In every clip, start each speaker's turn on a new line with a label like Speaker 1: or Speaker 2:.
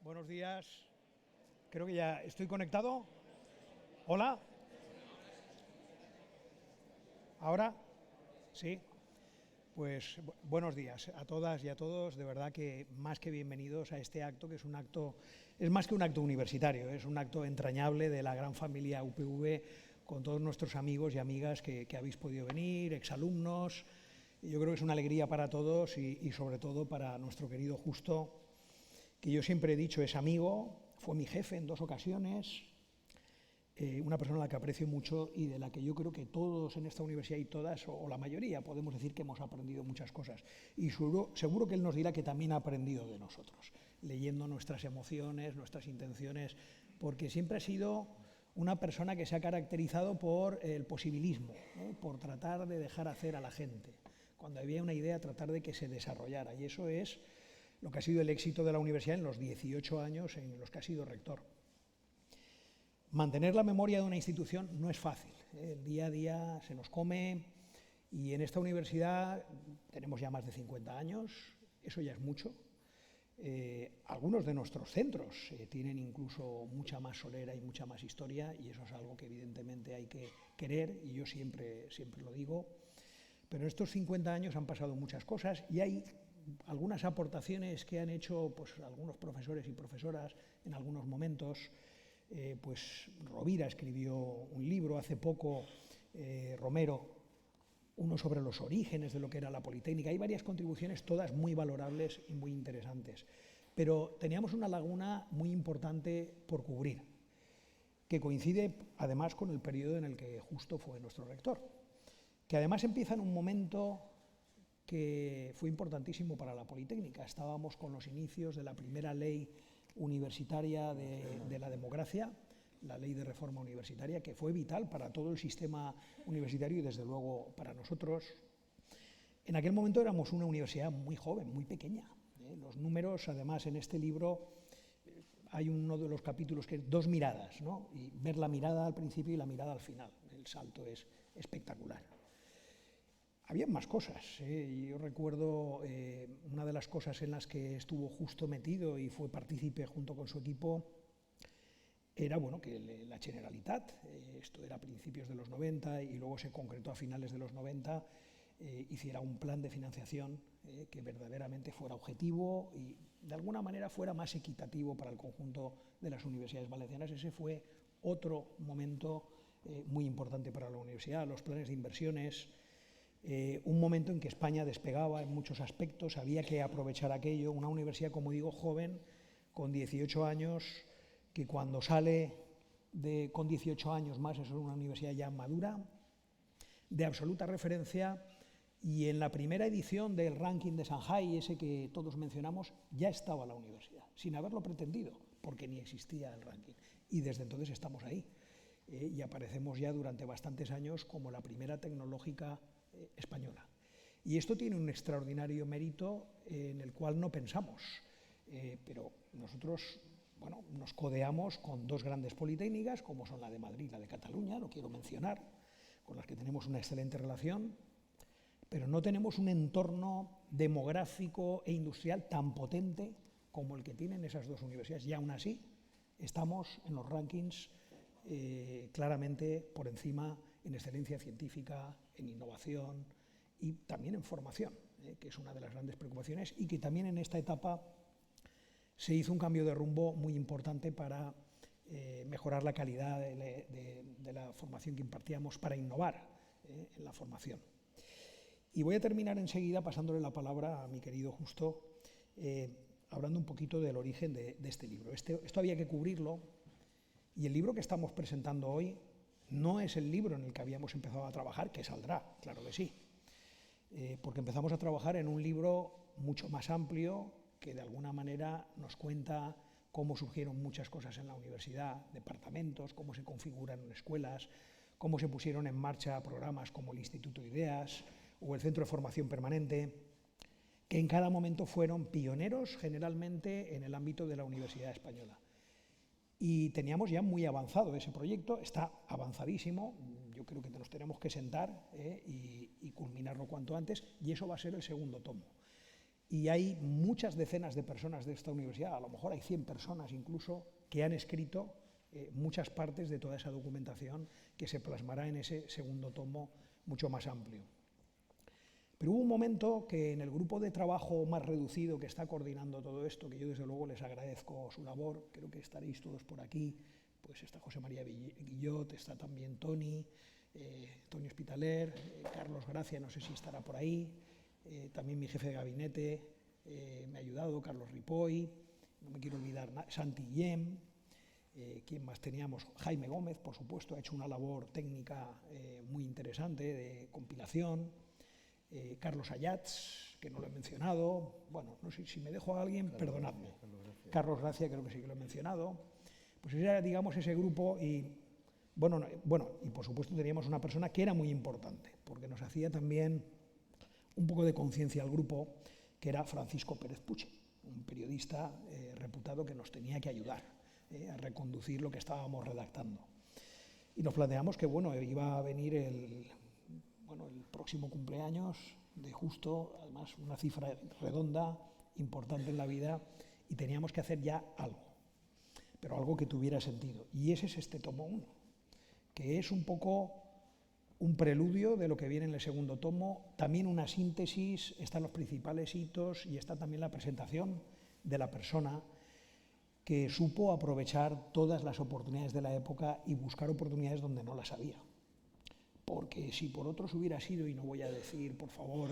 Speaker 1: Buenos días. Creo que ya estoy conectado. Hola. ¿Ahora? Sí. Pues buenos días a todas y a todos. De verdad que más que bienvenidos a este acto, que es un acto, es más que un acto universitario, es un acto entrañable de la gran familia UPV, con todos nuestros amigos y amigas que habéis podido venir, exalumnos. Yo creo que es una alegría para todos y sobre todo para nuestro querido Justo, que yo siempre he dicho es amigo, fue mi jefe en 2 ocasiones, una persona a la que aprecio mucho y de la que yo creo que todos en esta universidad y todas, o la mayoría, podemos decir que hemos aprendido muchas cosas. Y seguro que él nos dirá que también ha aprendido de nosotros, leyendo nuestras emociones, nuestras intenciones, porque siempre ha sido una persona que se ha caracterizado por el posibilismo, por tratar de dejar hacer a la gente. Cuando había una idea, tratar de que se desarrollara. Y eso es lo que ha sido el éxito de la universidad en los 18 años en los que ha sido rector. Mantener la memoria de una institución no es fácil, el día a día se nos come y en esta universidad tenemos ya más de 50 años, eso ya es mucho. Algunos de nuestros centros tienen incluso mucha más solera y mucha más historia y eso es algo que evidentemente hay que querer y yo siempre lo digo. Pero en estos 50 años han pasado muchas cosas y hay algunas aportaciones que han hecho pues, algunos profesores y profesoras en algunos momentos. Pues Rovira escribió un libro hace poco, Romero, uno sobre los orígenes de lo que era la Politécnica. Hay varias contribuciones, todas muy valorables y muy interesantes. Pero teníamos una laguna muy importante por cubrir, que coincide además con el periodo en el que Justo fue nuestro rector, que además empieza en un momento que fue importantísimo para la Politécnica. Estábamos con los inicios de la primera ley universitaria de la democracia, la ley de reforma universitaria, que fue vital para todo el sistema universitario y desde luego para nosotros. En aquel momento éramos una universidad muy joven, muy pequeña. Los números, además, en este libro hay uno de los capítulos que es 2 miradas, ¿no? Y ver la mirada al principio y la mirada al final. El salto es espectacular. Había más cosas. Yo recuerdo una de las cosas en las que estuvo Justo metido y fue partícipe junto con su equipo era bueno, que la Generalitat, esto era a principios de los 90 y luego se concretó a finales de los 90, hiciera un plan de financiación que verdaderamente fuera objetivo y de alguna manera fuera más equitativo para el conjunto de las universidades valencianas. Ese fue otro momento muy importante para la universidad, los planes de inversiones. Un momento en que España despegaba en muchos aspectos, había que aprovechar aquello, una universidad, como digo, joven, con 18 años, que cuando sale con 18 años más es una universidad ya madura, de absoluta referencia, y en la primera edición del ranking de Shanghai, ese que todos mencionamos, ya estaba la universidad, sin haberlo pretendido, porque ni existía el ranking, y desde entonces estamos ahí, y aparecemos ya durante bastantes años como la primera tecnológica española. Y esto tiene un extraordinario mérito en el cual no pensamos, pero nosotros bueno, nos codeamos con 2 grandes politécnicas, como son la de Madrid y la de Cataluña, lo quiero mencionar, con las que tenemos una excelente relación, pero no tenemos un entorno demográfico e industrial tan potente como el que tienen esas 2 universidades. Y aún así, estamos en los rankings claramente por encima en excelencia científica, en innovación y también en formación, que es una de las grandes preocupaciones y que también en esta etapa se hizo un cambio de rumbo muy importante para mejorar la calidad de la formación que impartíamos, para innovar en la formación. Y voy a terminar enseguida pasándole la palabra a mi querido Justo, hablando un poquito del origen de este libro. Esto había que cubrirlo. Y el libro que estamos presentando hoy no es el libro en el que habíamos empezado a trabajar, que saldrá, claro que sí, porque empezamos a trabajar en un libro mucho más amplio que de alguna manera nos cuenta cómo surgieron muchas cosas en la universidad, departamentos, cómo se configuran escuelas, cómo se pusieron en marcha programas como el Instituto Ideas o el Centro de Formación Permanente, que en cada momento fueron pioneros generalmente en el ámbito de la Universidad Española. Y teníamos ya muy avanzado ese proyecto, está avanzadísimo, yo creo que nos tenemos que sentar y culminarlo cuanto antes, y eso va a ser el segundo tomo. y hay muchas decenas de personas de esta universidad, a lo mejor hay 100 personas incluso, que han escrito muchas partes de toda esa documentación que se plasmará en ese segundo tomo mucho más amplio. Pero hubo un momento que en el grupo de trabajo más reducido que está coordinando todo esto, que yo desde luego les agradezco su labor, creo que estaréis todos por aquí, pues está José María Guillot, está también Toni Hospitaler, Carlos Gracia, no sé si estará por ahí, también mi jefe de gabinete me ha ayudado, Carlos Ripoll, no me quiero olvidar, Santi Guillem, ¿quién más teníamos? Jaime Gómez, por supuesto, ha hecho una labor técnica muy interesante de compilación, Carlos Ayats, que no lo he mencionado, bueno, no sé si me dejo a alguien, perdonadme. Carlos Gracia, creo que sí que lo he mencionado. Pues era, digamos, ese grupo y, bueno, y por supuesto teníamos una persona que era muy importante, porque nos hacía también un poco de conciencia al grupo, que era Francisco Pérez Puche, un periodista reputado que nos tenía que ayudar a reconducir lo que estábamos redactando. Y nos planteamos que, bueno, iba a venir el próximo cumpleaños de Justo, además una cifra redonda, importante en la vida, y teníamos que hacer ya algo, pero algo que tuviera sentido. Y ese es este tomo 1, que es un poco un preludio de lo que viene en el segundo tomo, también una síntesis, están los principales hitos y está también la presentación de la persona que supo aprovechar todas las oportunidades de la época y buscar oportunidades donde no las había. Porque si por otros hubiera sido, y no voy a decir, por favor,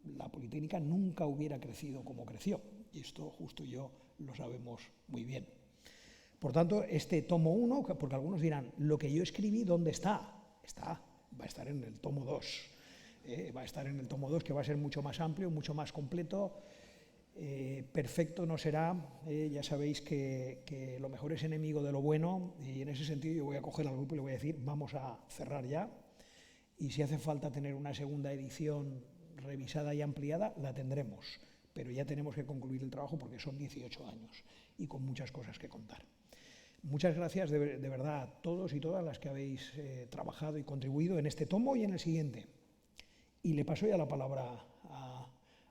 Speaker 1: la Politécnica nunca hubiera crecido como creció. Y esto Justo y yo lo sabemos muy bien. Por tanto, este tomo 1, porque algunos dirán, lo que yo escribí, ¿dónde está? Va a estar en el tomo 2. Va a estar en el tomo 2, que va a ser mucho más amplio, mucho más completo. Perfecto no será, ya sabéis que lo mejor es enemigo de lo bueno, y en ese sentido yo voy a coger al grupo y le voy a decir, vamos a cerrar ya, y si hace falta tener una segunda edición revisada y ampliada, la tendremos, pero ya tenemos que concluir el trabajo porque son 18 años y con muchas cosas que contar. Muchas gracias de verdad a todos y todas las que habéis trabajado y contribuido en este tomo y en el siguiente. Y le paso ya la palabra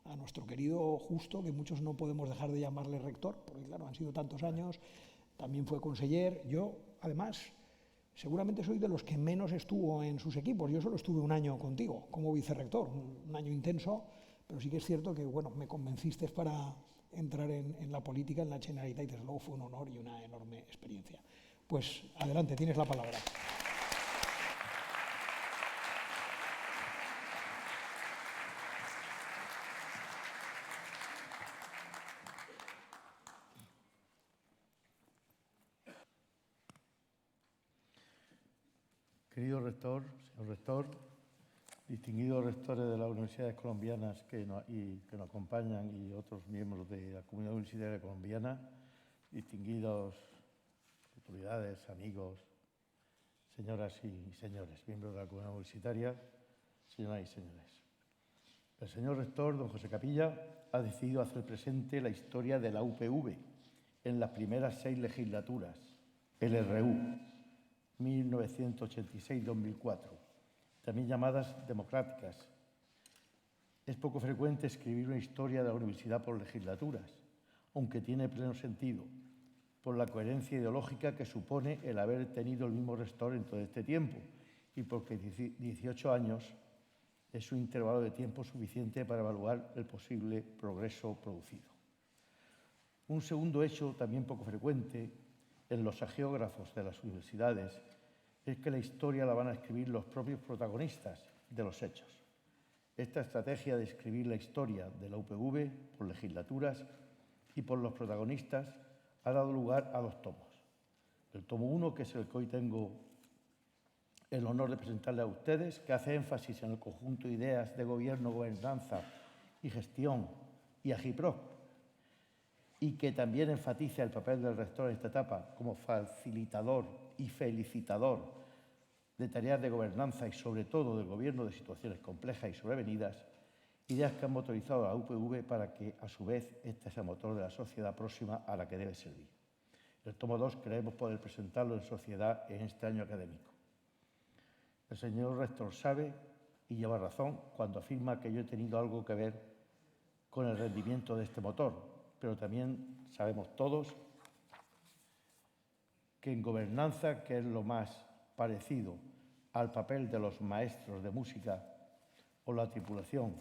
Speaker 1: a nuestro querido Justo, que muchos no podemos dejar de llamarle rector, porque claro, han sido tantos años, también fue conseller. Yo, además, seguramente soy de los que menos estuvo en sus equipos. Yo solo estuve un año contigo como vicerrector, un año intenso, pero sí que es cierto que, bueno, me convenciste para entrar en la política, en la Generalitat, y desde luego fue un honor y una enorme experiencia. Pues adelante, tienes la palabra.
Speaker 2: Querido rector, señor rector, distinguidos rectores de las universidades colombianas que nos acompañan y otros miembros de la comunidad universitaria colombiana, distinguidos autoridades, amigos, señoras y señores, miembros de la comunidad universitaria, señoras y señores. El señor rector, don José Capilla, ha decidido hacer presente la historia de la UPV en las primeras 6 legislaturas, el RU, 1986-2004, también llamadas democráticas. Es poco frecuente escribir una historia de la universidad por legislaturas, aunque tiene pleno sentido, por la coherencia ideológica que supone el haber tenido el mismo rector en todo este tiempo y porque 18 años es un intervalo de tiempo suficiente para evaluar el posible progreso producido. Un segundo hecho, también poco frecuente, en los hagiógrafos de las universidades, es que la historia la van a escribir los propios protagonistas de los hechos. Esta estrategia de escribir la historia de la UPV por legislaturas y por los protagonistas ha dado lugar a 2 tomos. El tomo 1, que es el que hoy tengo el honor de presentarle a ustedes, que hace énfasis en el conjunto de ideas de gobierno, gobernanza y gestión y AGIPROC, y que también enfatiza el papel del rector en esta etapa como facilitador y felicitador de tareas de gobernanza y, sobre todo, del gobierno de situaciones complejas y sobrevenidas, ideas que han motorizado a la UPV para que, a su vez, ésta sea motor de la sociedad próxima a la que debe servir. El tomo 2 creemos poder presentarlo en sociedad en este año académico. El señor rector sabe, y lleva razón, cuando afirma que yo he tenido algo que ver con el rendimiento de este motor, pero también sabemos todos que en gobernanza, que es lo más parecido al papel de los maestros de música o la tripulación,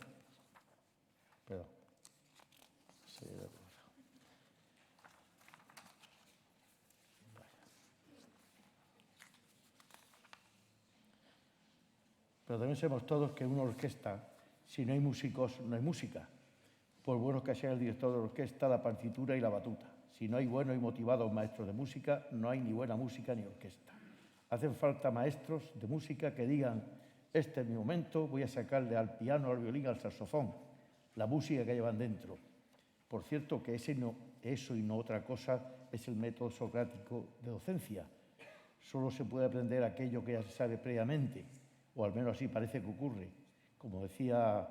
Speaker 2: pero también sabemos todos que en una orquesta, si no hay músicos, no hay música. Por bueno que sea el director de la orquesta, la partitura y la batuta. Si no hay buenos y motivados maestros de música, no hay ni buena música ni orquesta. Hacen falta maestros de música que digan: este es mi momento, voy a sacarle al piano, al violín, al saxofón, la música que llevan dentro. Por cierto, que eso y no otra cosa es el método socrático de docencia. Solo se puede aprender aquello que ya se sabe previamente, o al menos así parece que ocurre. Como decía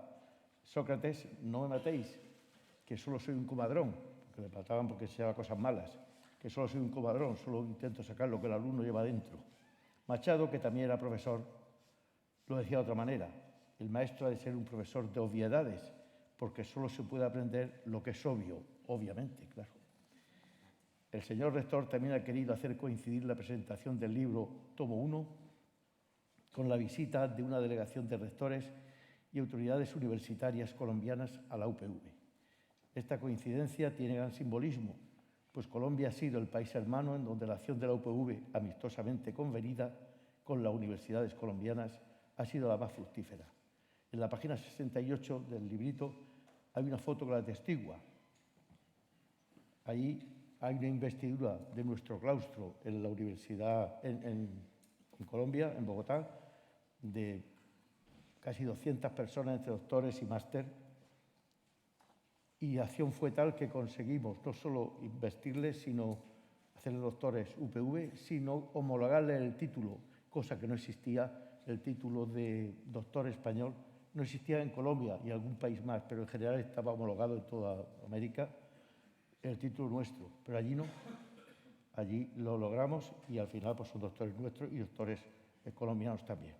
Speaker 2: Sócrates: no me matéis, que solo soy un comadrón, porque le mataban porque se llevaba cosas malas, que solo soy un comadrón, solo intento sacar lo que el alumno lleva dentro. Machado, que también era profesor, lo decía de otra manera: el maestro ha de ser un profesor de obviedades, porque solo se puede aprender lo que es obvio, obviamente, claro. El señor rector también ha querido hacer coincidir la presentación del libro Tomo 1 con la visita de una delegación de rectores y autoridades universitarias colombianas a la UPV. Esta coincidencia tiene gran simbolismo, pues Colombia ha sido el país hermano en donde la acción de la UPV, amistosamente convenida con las universidades colombianas, ha sido la más fructífera. En la página 68 del librito hay una foto que la atestigua. Ahí hay una investidura de nuestro claustro en la universidad, en Colombia, en Bogotá, de casi 200 personas entre doctores y máster. Y la acción fue tal que conseguimos no solo investirles, sino hacerles doctores UPV, sino homologarles el título, cosa que no existía. El título de doctor español no existía en Colombia y algún país más, pero en general estaba homologado en toda América el título nuestro, pero allí no. Allí lo logramos y al final pues son doctores nuestros y doctores colombianos también.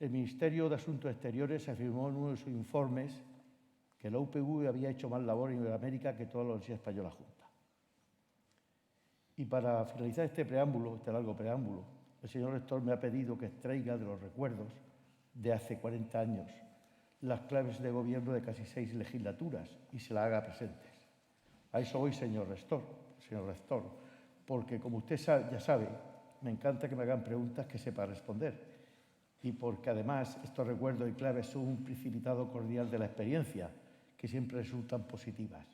Speaker 2: El Ministerio de Asuntos Exteriores afirmó en uno de sus informes que la UPV había hecho más labor en Iberoamérica que toda la Universidad Española junta. Y para finalizar este preámbulo, este largo preámbulo, el señor rector me ha pedido que extraiga de los recuerdos de hace 40 años las claves de gobierno de casi 6 legislaturas y se las haga presentes. A eso voy, señor rector, porque como usted ya sabe, me encanta que me hagan preguntas que sepa responder y porque además estos recuerdos y claves son un precipitado cordial de la experiencia que siempre resultan positivas.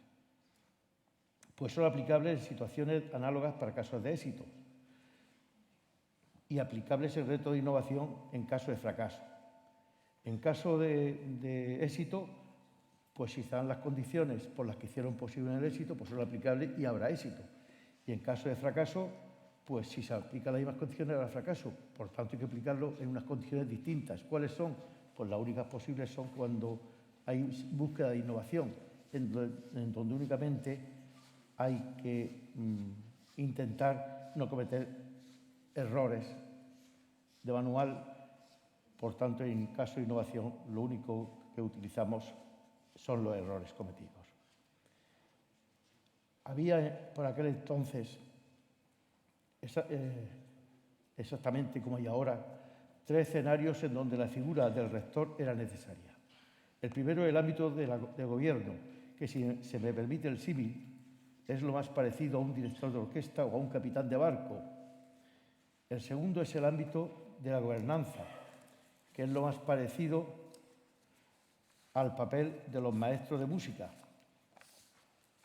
Speaker 2: Pues son aplicables en situaciones análogas para casos de éxito y aplicables el reto de innovación en caso de fracaso. En caso de éxito, pues si están las condiciones por las que hicieron posible el éxito, pues son aplicables y habrá éxito. Y en caso de fracaso, pues si se aplican las mismas condiciones habrá fracaso. Por tanto, hay que aplicarlo en unas condiciones distintas. ¿Cuáles son? Pues las únicas posibles son cuando hay búsqueda de innovación, en donde únicamente hay que intentar no cometer errores de manual. Por tanto, en caso de innovación, lo único que utilizamos son los errores cometidos. Había por aquel entonces, exactamente como hay ahora, 3 escenarios en donde la figura del rector era necesaria. El primero es el ámbito de gobierno, que si se me permite el símil, es lo más parecido a un director de orquesta o a un capitán de barco. El segundo es el ámbito de la gobernanza, que es lo más parecido al papel de los maestros de música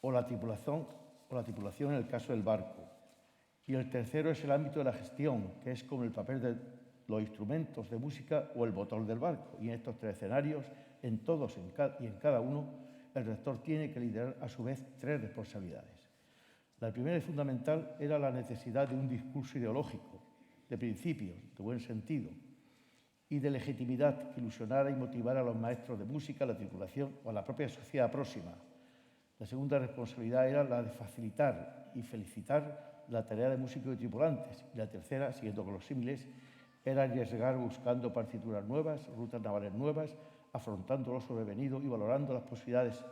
Speaker 2: o la tripulación en el caso del barco. Y el tercero es el ámbito de la gestión, que es como el papel de los instrumentos de música o el motor del barco. Y en estos 3 escenarios, en todos y en cada uno, el rector tiene que liderar a su vez 3 responsabilidades. La primera y fundamental era la necesidad de un discurso ideológico, de principios, de buen sentido, y de legitimidad que ilusionara y motivara a los maestros de música, a la tripulación o a la propia sociedad próxima. La segunda responsabilidad era la de facilitar y felicitar la tarea de músicos y tripulantes. Y la tercera, siguiendo con los símiles, era arriesgar buscando partituras nuevas, rutas navales nuevas, afrontando lo sobrevenido y valorando las posibilidades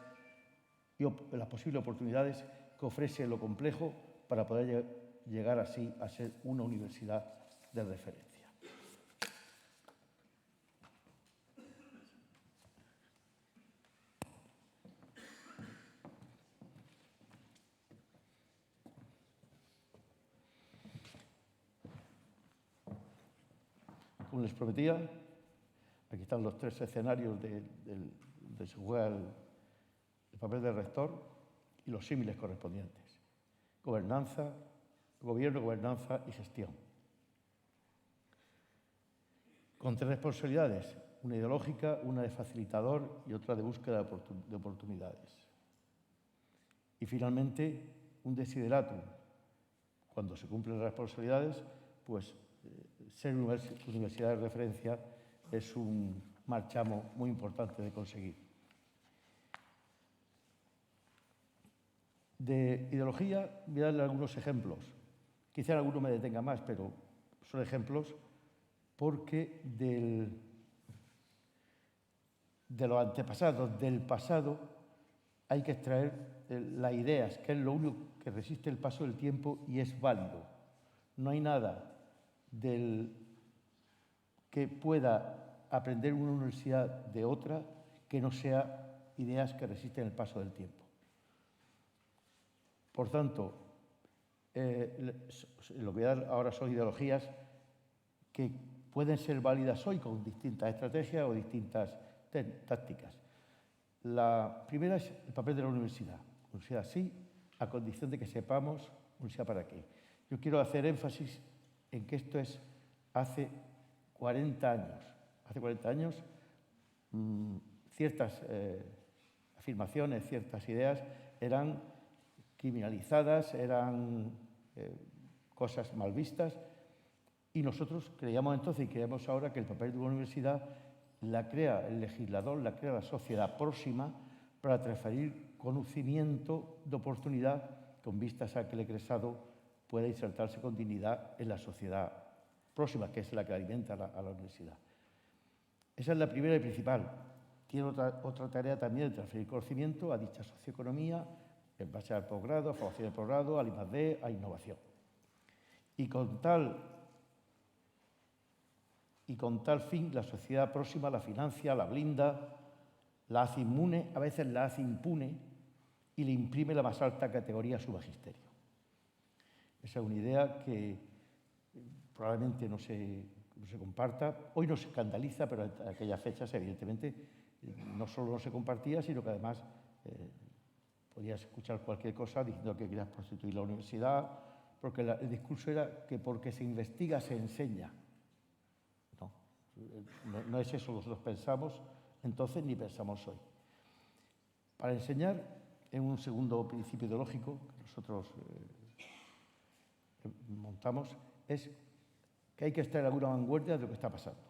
Speaker 2: y las posibles oportunidades que ofrece lo complejo para poder llegar así a ser una universidad de referencia. Como les prometía, aquí están los tres escenarios de se juega el papel del rector y los símiles correspondientes. Gobernanza, gobierno, gobernanza y gestión. Con tres responsabilidades, una ideológica, una de facilitador y otra de búsqueda de oportunidades. Y finalmente, un desideratum. Cuando se cumplen las responsabilidades, pues ser universidad de referencia es un marchamo muy importante de conseguir. De ideología, voy a darle algunos ejemplos. Quizá alguno me detenga más, pero son ejemplos porque de los antepasados, del pasado, hay que extraer las ideas, que es lo único que resiste el paso del tiempo y es válido. No hay nada que pueda aprender una universidad de otra que no sea ideas que resisten el paso del tiempo. Por tanto, lo que voy a dar ahora son ideologías que pueden ser válidas hoy con distintas estrategias o distintas tácticas. La primera es el papel de la universidad. Universidad sí, a condición de que sepamos universidad para qué. Yo quiero hacer énfasis en que esto es hace 40 años. Hace 40 años ciertas afirmaciones, ciertas ideas eran criminalizadas, eran cosas mal vistas y nosotros creíamos entonces y creemos ahora que el papel de una universidad la crea el legislador, la crea la sociedad próxima para transferir conocimiento de oportunidad con vistas a que el egresado pueda insertarse con dignidad en la sociedad próxima, que es la que alimenta a la universidad. Esa es la primera y principal. Tiene otra tarea también de transferir conocimiento a dicha socioeconomía, en base al posgrado, a formación de posgrado, al I+D, a innovación. Y con tal fin, la sociedad próxima la financia, la blinda, la hace inmune, a veces la hace impune y le imprime la más alta categoría a su magisterio. Esa es una idea que probablemente no se comparta. Hoy no se escandaliza, pero en aquellas fechas, evidentemente, no solo no se compartía, sino que además podías escuchar cualquier cosa diciendo que querías prostituir la universidad, porque el discurso era que porque se investiga se enseña. No es eso lo que nosotros pensamos entonces ni pensamos hoy. Para enseñar, en un segundo principio ideológico que nosotros montamos, es que hay que estar en alguna vanguardia de lo que está pasando.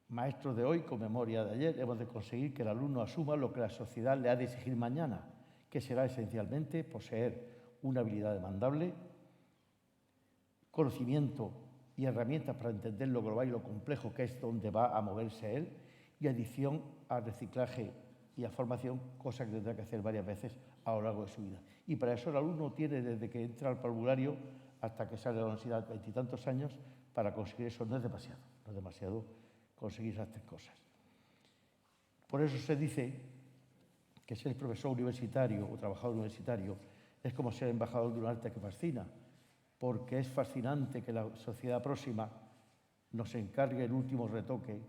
Speaker 2: Maestros de hoy, con memoria de ayer, hemos de conseguir que el alumno asuma lo que la sociedad le ha de exigir mañana, que será esencialmente poseer una habilidad demandable, conocimiento y herramientas para entender lo global y lo complejo que es donde va a moverse él, y adición al reciclaje y a formación, cosa que tendrá que hacer varias veces a lo largo de su vida. Y para eso el alumno tiene desde que entra al parvulario hasta que sale de la universidad 20 y tantos años para conseguir eso. No es demasiado conseguir esas tres cosas. Por eso se dice que ser profesor universitario o trabajador universitario es como ser embajador de un arte que fascina, porque es fascinante que la sociedad próxima nos encargue el último retoque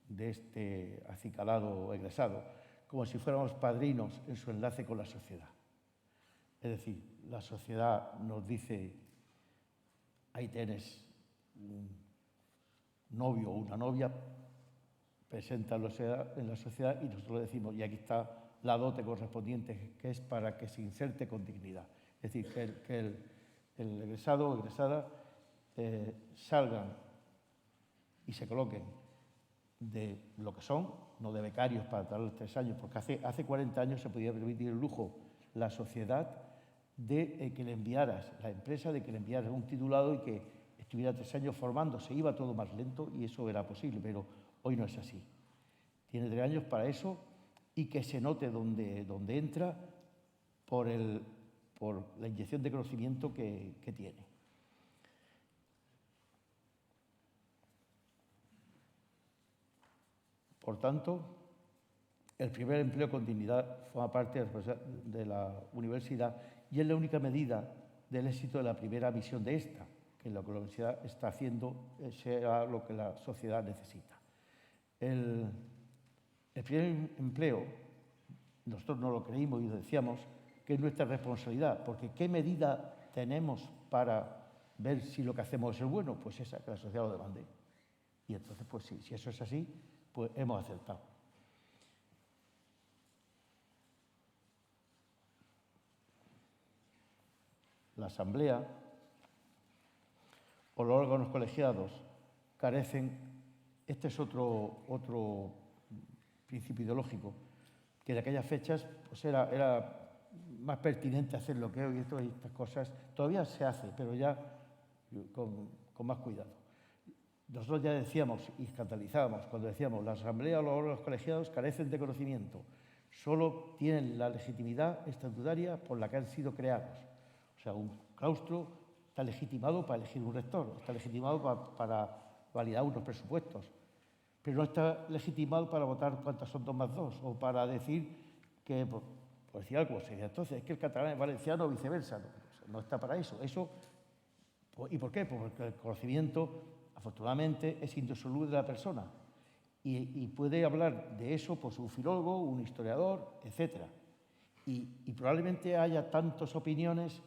Speaker 2: de este acicalado egresado, como si fuéramos padrinos en su enlace con la sociedad. Es decir, la sociedad nos dice, ahí tienes un novio o una novia, presenta en la sociedad y nosotros le decimos, y aquí está la dote correspondiente, que es para que se inserte con dignidad. Es decir, que el egresado o egresada salgan y se coloquen de lo que son, no de becarios para darles 3 años, porque hace 40 años se podía permitir el lujo la sociedad de que le enviaras, la empresa de que le enviaras un titulado y que estuviera 3 años formándose. Iba todo más lento y eso era posible, pero hoy no es así. Tiene 3 años para eso y que se note donde entra por la inyección de conocimiento que tiene. Por tanto, el primer empleo con dignidad forma parte de la universidad y es la única medida del éxito de la primera misión de esta, que lo que la universidad está haciendo sea lo que la sociedad necesita. El primer empleo, nosotros no lo creímos y lo decíamos, que es nuestra responsabilidad, porque ¿qué medida tenemos para ver si lo que hacemos es bueno? Pues esa, que la sociedad lo demande. Y entonces, pues sí, si eso es así, pues hemos acertado. La asamblea o los órganos colegiados carecen, este es otro principio ideológico, que en aquellas fechas pues era más pertinente hacer lo que hoy, estas cosas todavía se hace, pero ya con más cuidado. Nosotros ya decíamos y escandalizábamos cuando decíamos la asamblea o los órganos colegiados carecen de conocimiento, solo tienen la legitimidad estatutaria por la que han sido creados. O sea, un claustro está legitimado para elegir un rector, está legitimado para validar unos presupuestos, pero no está legitimado para votar cuántas son 2 más 2 o para decir que, por decir algo, entonces es que el catalán es valenciano o viceversa. No está para eso. ¿Y por qué? Porque el conocimiento, afortunadamente, es indisoluble de la persona y puede hablar de eso pues, un filólogo, un historiador, etc. Y probablemente haya tantas opiniones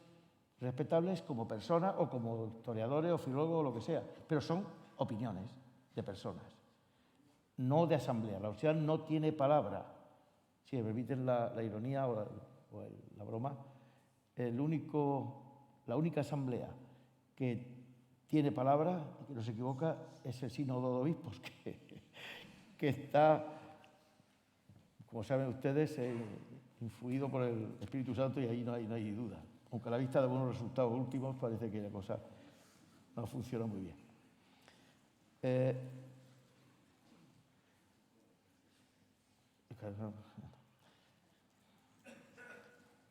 Speaker 2: respetables como personas o como historiadores o filólogos o lo que sea, pero son opiniones de personas, no de asamblea. La universidad no tiene palabra. Si me permiten la ironía o la broma, la única asamblea que tiene palabra y que no se equivoca es el sínodo de obispos, que está, como saben ustedes, influido por el Espíritu Santo y ahí no hay duda. Aunque a la vista de algunos resultados últimos parece que la cosa no funciona muy bien.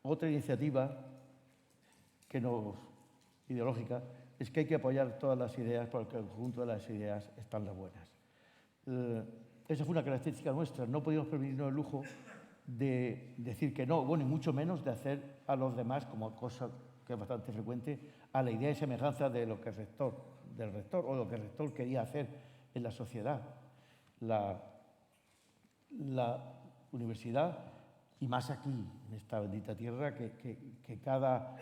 Speaker 2: Otra iniciativa ideológica es que hay que apoyar todas las ideas porque el conjunto de las ideas están las buenas. Esa fue una característica nuestra. No podíamos permitirnos el lujo de decir que no, bueno, y mucho menos de hacer a los demás, como cosa que es bastante frecuente, a la idea y semejanza de lo que del rector o lo que el rector quería hacer en la sociedad. La universidad, y más aquí, en esta bendita tierra, que cada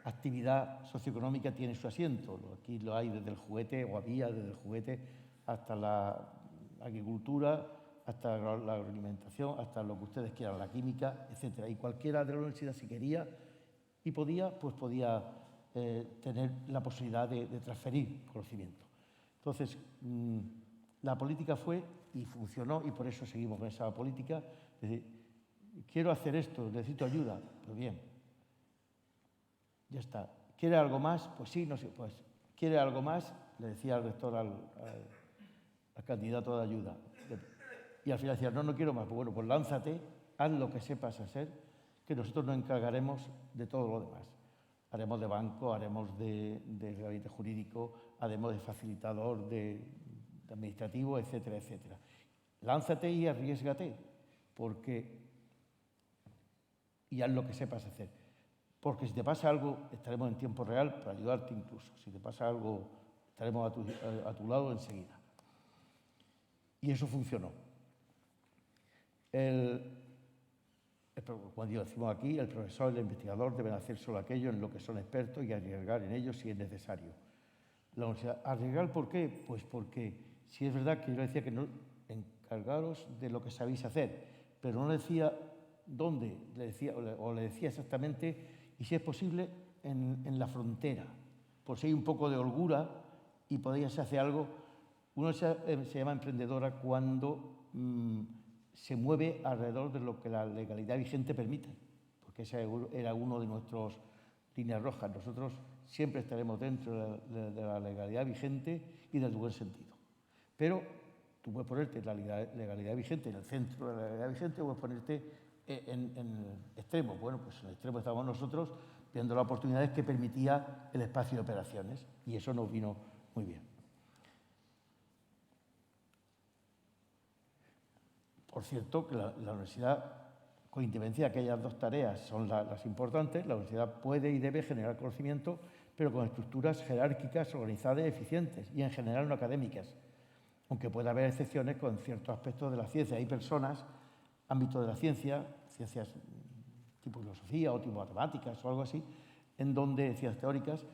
Speaker 2: actividad socioeconómica tiene su asiento. Aquí lo hay desde el juguete, o había desde el juguete, hasta la agricultura, hasta la agroalimentación, hasta lo que ustedes quieran, la química, etc. Y cualquiera de la universidad, si quería y podía, pues podía tener la posibilidad de transferir conocimiento. Entonces, la política fue y funcionó, y por eso seguimos con esa política. Es decir, quiero hacer esto, necesito ayuda, pues bien, ya está. ¿Quiere algo más? Pues sí, no sé, pues quiere algo más, le decía al rector al candidato de ayuda. Y al final decía, no quiero más. Pues bueno, pues lánzate, haz lo que sepas hacer, que nosotros nos encargaremos de todo lo demás. Haremos de banco, haremos de gabinete jurídico, haremos de facilitador, de administrativo, etcétera, etcétera. Lánzate y arriésgate, y haz lo que sepas hacer. Porque si te pasa algo, estaremos en tiempo real para ayudarte incluso. Si te pasa algo, estaremos a tu lado enseguida. Y eso funcionó. Cuando decimos aquí, el profesor y el investigador deben hacer solo aquello en lo que son expertos y arriesgar en ello si es necesario. La universidad, ¿arriesgar por qué? Pues porque si es verdad que yo decía que no encargaros de lo que sabéis hacer, pero no le decía dónde, le decía exactamente, y si es posible, en la frontera, por si hay un poco de holgura y podéis hacer algo. Uno se llama emprendedora cuando se mueve alrededor de lo que la legalidad vigente permite, porque ese era uno de nuestras líneas rojas. Nosotros siempre estaremos dentro de la legalidad vigente y del buen sentido. Pero tú puedes ponerte la legalidad vigente en el centro de la legalidad vigente o puedes ponerte en el extremo. Bueno, pues en el extremo estábamos nosotros viendo las oportunidades que permitía el espacio de operaciones y eso nos vino muy bien. Por cierto, que la universidad, con independencia de aquellas dos tareas son las importantes, la universidad puede y debe generar conocimiento, pero con estructuras jerárquicas, organizadas y eficientes, y en general no académicas, aunque pueda haber excepciones con ciertos aspectos de la ciencia. Hay personas, ámbito de la ciencia, ciencias tipo filosofía o tipo matemáticas o algo así, en donde, ciencias teóricas,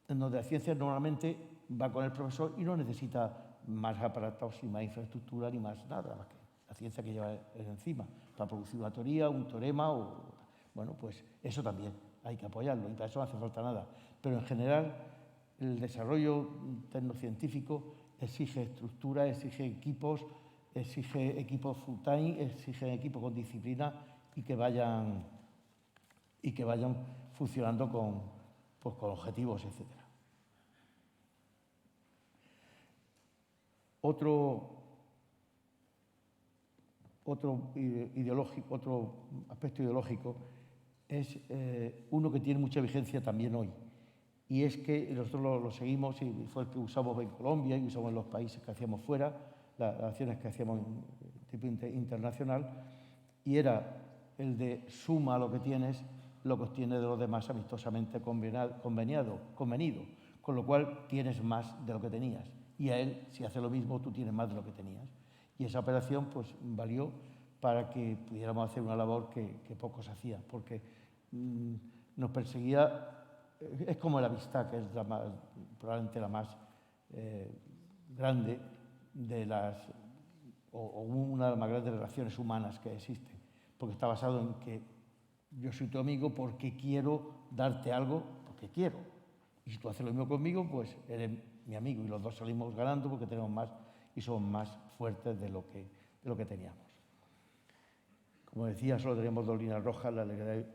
Speaker 2: en donde la ciencia normalmente va con el profesor y no necesita más aparatos y más infraestructura ni más nada, más que la ciencia que lleva encima, para producir una teoría, un teorema o... Bueno, pues eso también hay que apoyarlo y para eso no hace falta nada. Pero en general el desarrollo tecnocientífico exige estructura, exige equipos full time, exige equipos con disciplina y que vayan funcionando con objetivos, etc. Otro aspecto ideológico es uno que tiene mucha vigencia también hoy, y es que nosotros lo seguimos y fue el que usamos en Colombia y usamos en los países que hacíamos fuera, las acciones que hacíamos en tipo internacional, y era el de suma lo que tienes, lo que obtienes de los demás amistosamente convenido, con lo cual tienes más de lo que tenías, y a él, si hace lo mismo, tú tienes más de lo que tenías. Y esa operación pues valió para que pudiéramos hacer una labor que pocos hacían, porque nos perseguía, es como la amistad, que es probablemente la más grande de o una de las más grandes relaciones humanas que existen, porque está basado en que yo soy tu amigo porque quiero darte algo, porque quiero. Y si tú haces lo mismo conmigo, pues eres mi amigo y los dos salimos ganando porque tenemos más y somos más fuertes de lo que teníamos. Como decía, solo teníamos dos líneas rojas, la legalidad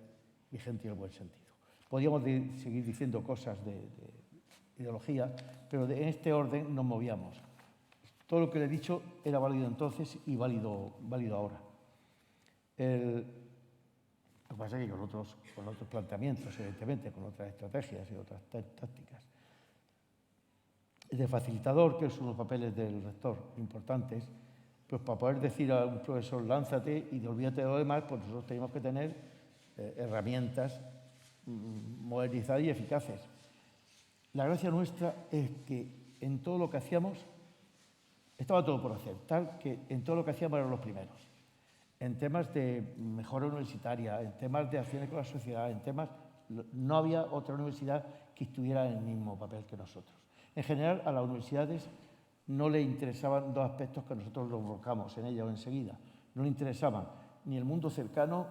Speaker 2: vigente y el buen sentido. Podríamos seguir diciendo cosas de ideología, pero en este orden nos movíamos. Todo lo que le he dicho era válido entonces y válido ahora. Lo que pasa es que con otros planteamientos, evidentemente, con otras estrategias y otras tácticas. De facilitador, que son los papeles del rector importantes, pues para poder decir a un profesor lánzate y olvídate de lo demás, pues nosotros tenemos que tener herramientas modernizadas y eficaces. La gracia nuestra es que en todo lo que hacíamos estaba todo por hacer, tal que en todo lo que hacíamos éramos los primeros. En temas de mejora universitaria, en temas de acciones con la sociedad, en temas... No había otra universidad que estuviera en el mismo papel que nosotros. En general, a las universidades no le interesaban dos aspectos que nosotros los volcamos en ellas enseguida. No le interesaban ni el mundo cercano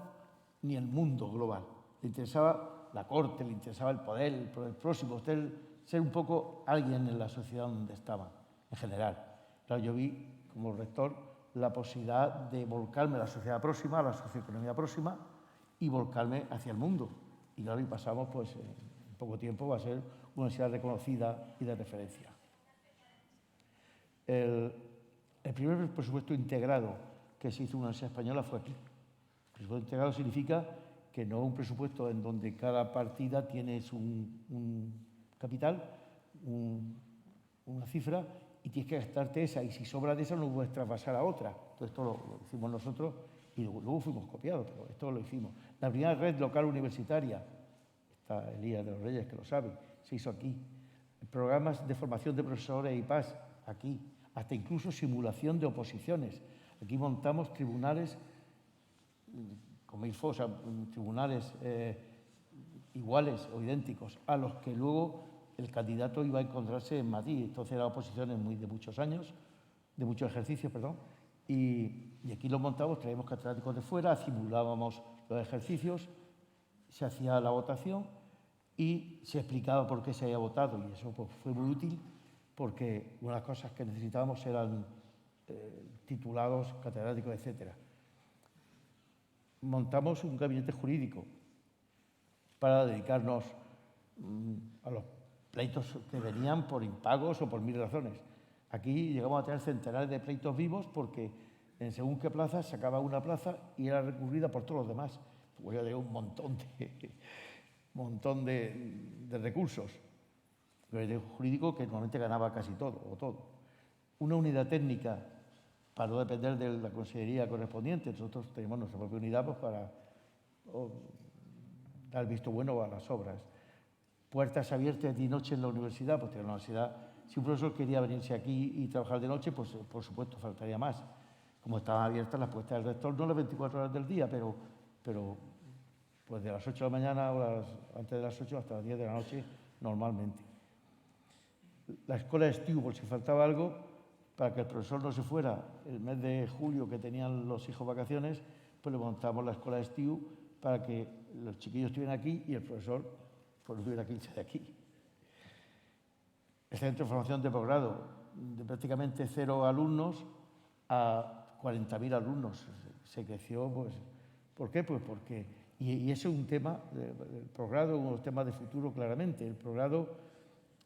Speaker 2: ni el mundo global. Le interesaba la corte, le interesaba el poder, el próximo, ser un poco alguien en la sociedad donde estaban, en general. Claro, yo vi como rector la posibilidad de volcarme a la sociedad próxima, a la socioeconomía próxima y volcarme hacia el mundo. Y claro, y pasamos, pues, en poco tiempo va a ser una universidad reconocida y de referencia. El primer presupuesto integrado que se hizo en una universidad española fue aquí. El presupuesto integrado significa que no un presupuesto en donde cada partida tienes un capital, una cifra, y tienes que gastarte esa, y si sobra de esa no puedes traspasar a otra. Entonces esto lo hicimos nosotros y luego fuimos copiados, pero esto lo hicimos. La primera red local universitaria, está Elías de los Reyes que lo sabe, se hizo aquí. Programas de formación de profesores y PAS, aquí. Hasta incluso simulación de oposiciones. Aquí montamos tribunales, como o sea, tribunales iguales o idénticos a los que luego el candidato iba a encontrarse en Madrid. Entonces eran oposiciones de muchos años, de muchos ejercicios, perdón. Y aquí lo montamos, traíamos catedráticos de fuera, simulábamos los ejercicios, se hacía la votación y se explicaba por qué se había votado. Y eso pues, fue muy útil porque una de las cosas que necesitábamos eran titulados, catedráticos, etc. Montamos un gabinete jurídico para dedicarnos a los pleitos que venían por impagos o por mil razones. Aquí llegamos a tener centenares de pleitos vivos porque en según qué plaza se acaba una plaza y era recurrida por todos los demás. Pues yo digo un montón de recursos. El jurídico que normalmente ganaba casi todo o todo. Una unidad técnica para no depender de la consellería correspondiente. Nosotros tenemos nuestra propia unidad pues, para dar visto bueno a las obras. Puertas abiertas de noche en la universidad, pues en la universidad, si un profesor quería venirse aquí y trabajar de noche, pues por supuesto faltaría más. Como estaban abiertas las puertas del rector, no las 24 horas del día, pero pues de las 8 de la mañana o antes de las 8 hasta las 10 de la noche normalmente. La escuela de estiu, por si faltaba algo, para que el profesor no se fuera el mes de julio que tenían los hijos vacaciones, pues le montamos la escuela de estiu para que los chiquillos estuvieran aquí y el profesor pues no tuviera que irse de aquí. El centro de formación de posgrado, de prácticamente 0 alumnos a 40.000 alumnos. Se creció, pues, ¿por qué? Pues porque, y ese es un tema, el posgrado, uno de los temas de futuro claramente. El posgrado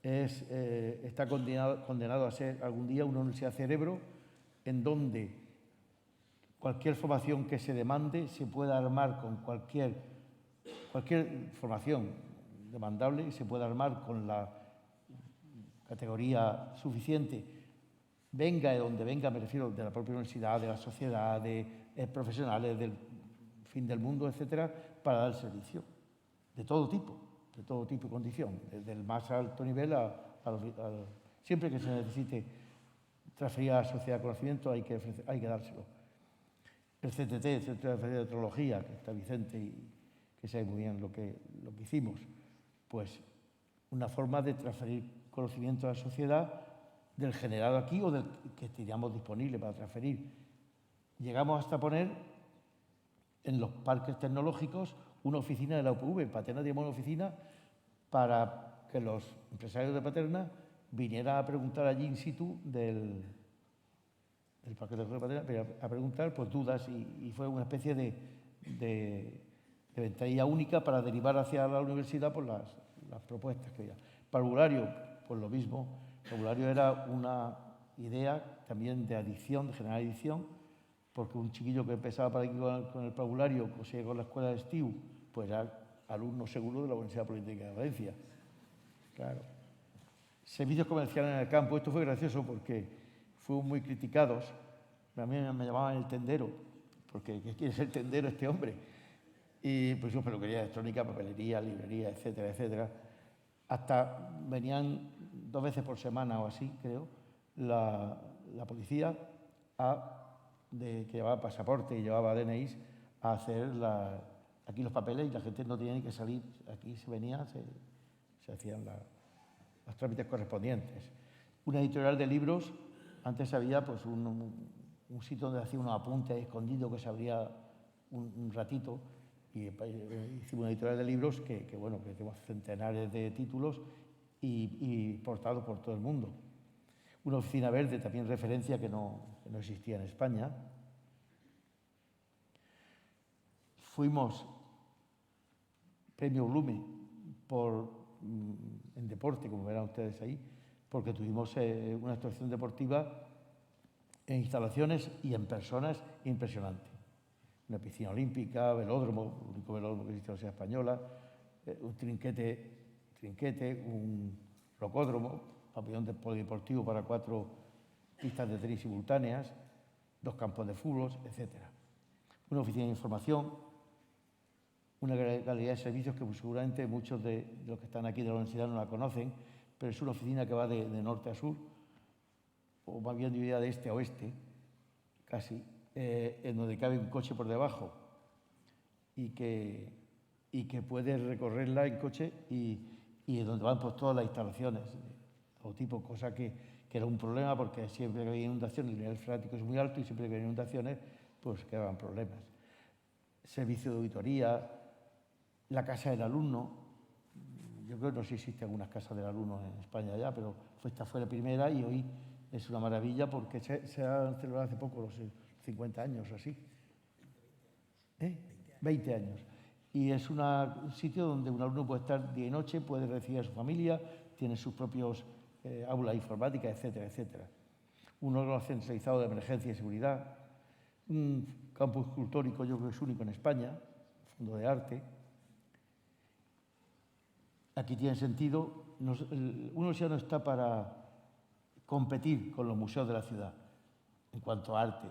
Speaker 2: está condenado a ser algún día una universidad cerebro en donde cualquier formación que se demande se pueda armar con cualquier formación demandable, se puede armar con la categoría suficiente, venga de donde venga, me refiero de la propia universidad, de la sociedad, de profesionales, del fin del mundo, etcétera, para dar servicio de todo tipo y condición, desde el más alto nivel siempre que se necesite transferir a la sociedad conocimiento hay que dárselo. El CTT, el Centro de Teología, que está Vicente y que sabe muy bien lo que hicimos, pues una forma de transferir conocimiento a la sociedad del generado aquí o del que teníamos disponible para transferir. Llegamos hasta poner en los parques tecnológicos una oficina de la UPV. En Paterna teníamos una oficina para que los empresarios de Paterna vinieran a preguntar allí in situ del parque tecnológico de Paterna, a preguntar pues, dudas y fue una especie de ventanilla única para derivar hacia la universidad por las propuestas que había. Parvulario, pues lo mismo. Parvulario era una idea también de adicción, de generar adicción, porque un chiquillo que empezaba para aquí con el parvulario, conseguía con la escuela de estiu, pues era alumno seguro de la Universidad Politécnica de Valencia. Claro. Servicios comerciales en el campo. Esto fue gracioso porque fuimos muy criticados. A mí me llamaban el tendero, porque ¿qué quiere ser tendero este hombre? Y pues yo peluquería electrónica, papelería, librería, etcétera, etcétera. Hasta venían 2 veces por semana o así, creo, la policía que llevaba pasaporte y llevaba DNIs a hacer aquí los papeles y la gente no tenía ni que salir. Aquí se venía, se hacían los trámites correspondientes. Una editorial de libros, antes había pues, un sitio donde hacía unos apuntes escondidos que se abría un ratito. Y hicimos una editorial de libros que tenemos centenares de títulos y portados por todo el mundo. Una oficina verde, también referencia que no existía en España. Fuimos premio Blume en deporte, como verán ustedes ahí, porque tuvimos una actuación deportiva en instalaciones y en personas impresionante. Una piscina olímpica, velódromo, el único velódromo que existe en la Universidad Española, un trinquete, un rocódromo, pabellón polideportivo para 4 pistas de tenis simultáneas, 2 campos de fútbol, etc. Una oficina de información, una calidad de servicios que pues, seguramente muchos de los que están aquí de la universidad no la conocen, pero es una oficina que va de norte a sur, o más bien dividida de este a oeste, casi, en donde cabe un coche por debajo y que puede recorrerla en coche y donde van pues, todas las instalaciones de todo tipo, cosa que era un problema porque siempre que había inundaciones el nivel freático es muy alto y siempre que había inundaciones pues quedaban problemas. Servicio de auditoría, la casa del alumno. Yo creo que no sé si existen algunas casas del alumno en España ya, pero esta fue la primera y hoy es una maravilla porque se ha celebrado hace poco los 50 años o así. 20 años. Y es un sitio donde un alumno puede estar día y noche, puede recibir a su familia, tiene sus propios aulas informáticas, etcétera, etcétera. un órgano centralizado de emergencia y seguridad, un campo escultórico, yo creo que es único en España, fondo de arte. Aquí tiene sentido, uno ya no está para competir con los museos de la ciudad en cuanto a arte,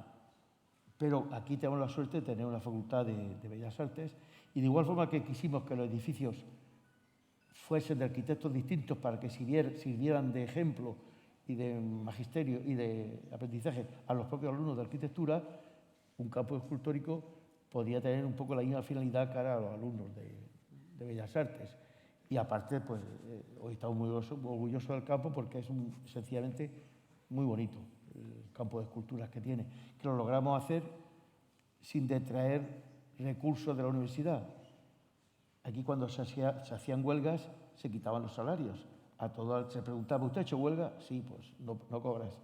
Speaker 2: pero aquí tenemos la suerte de tener una facultad de Bellas Artes y de igual forma que quisimos que los edificios fuesen de arquitectos distintos para que sirvieran de ejemplo y de magisterio y de aprendizaje a los propios alumnos de arquitectura, un campo escultórico podía tener un poco la misma finalidad cara a los alumnos de Bellas Artes. Y aparte, pues hoy estamos muy orgullosos del campo porque es sencillamente muy bonito el campo de esculturas que tiene, que lo logramos hacer sin detraer recursos de la universidad. Aquí cuando se hacían huelgas se quitaban los salarios. A todos se preguntaba, ¿usted ha hecho huelga? Sí, pues no cobras.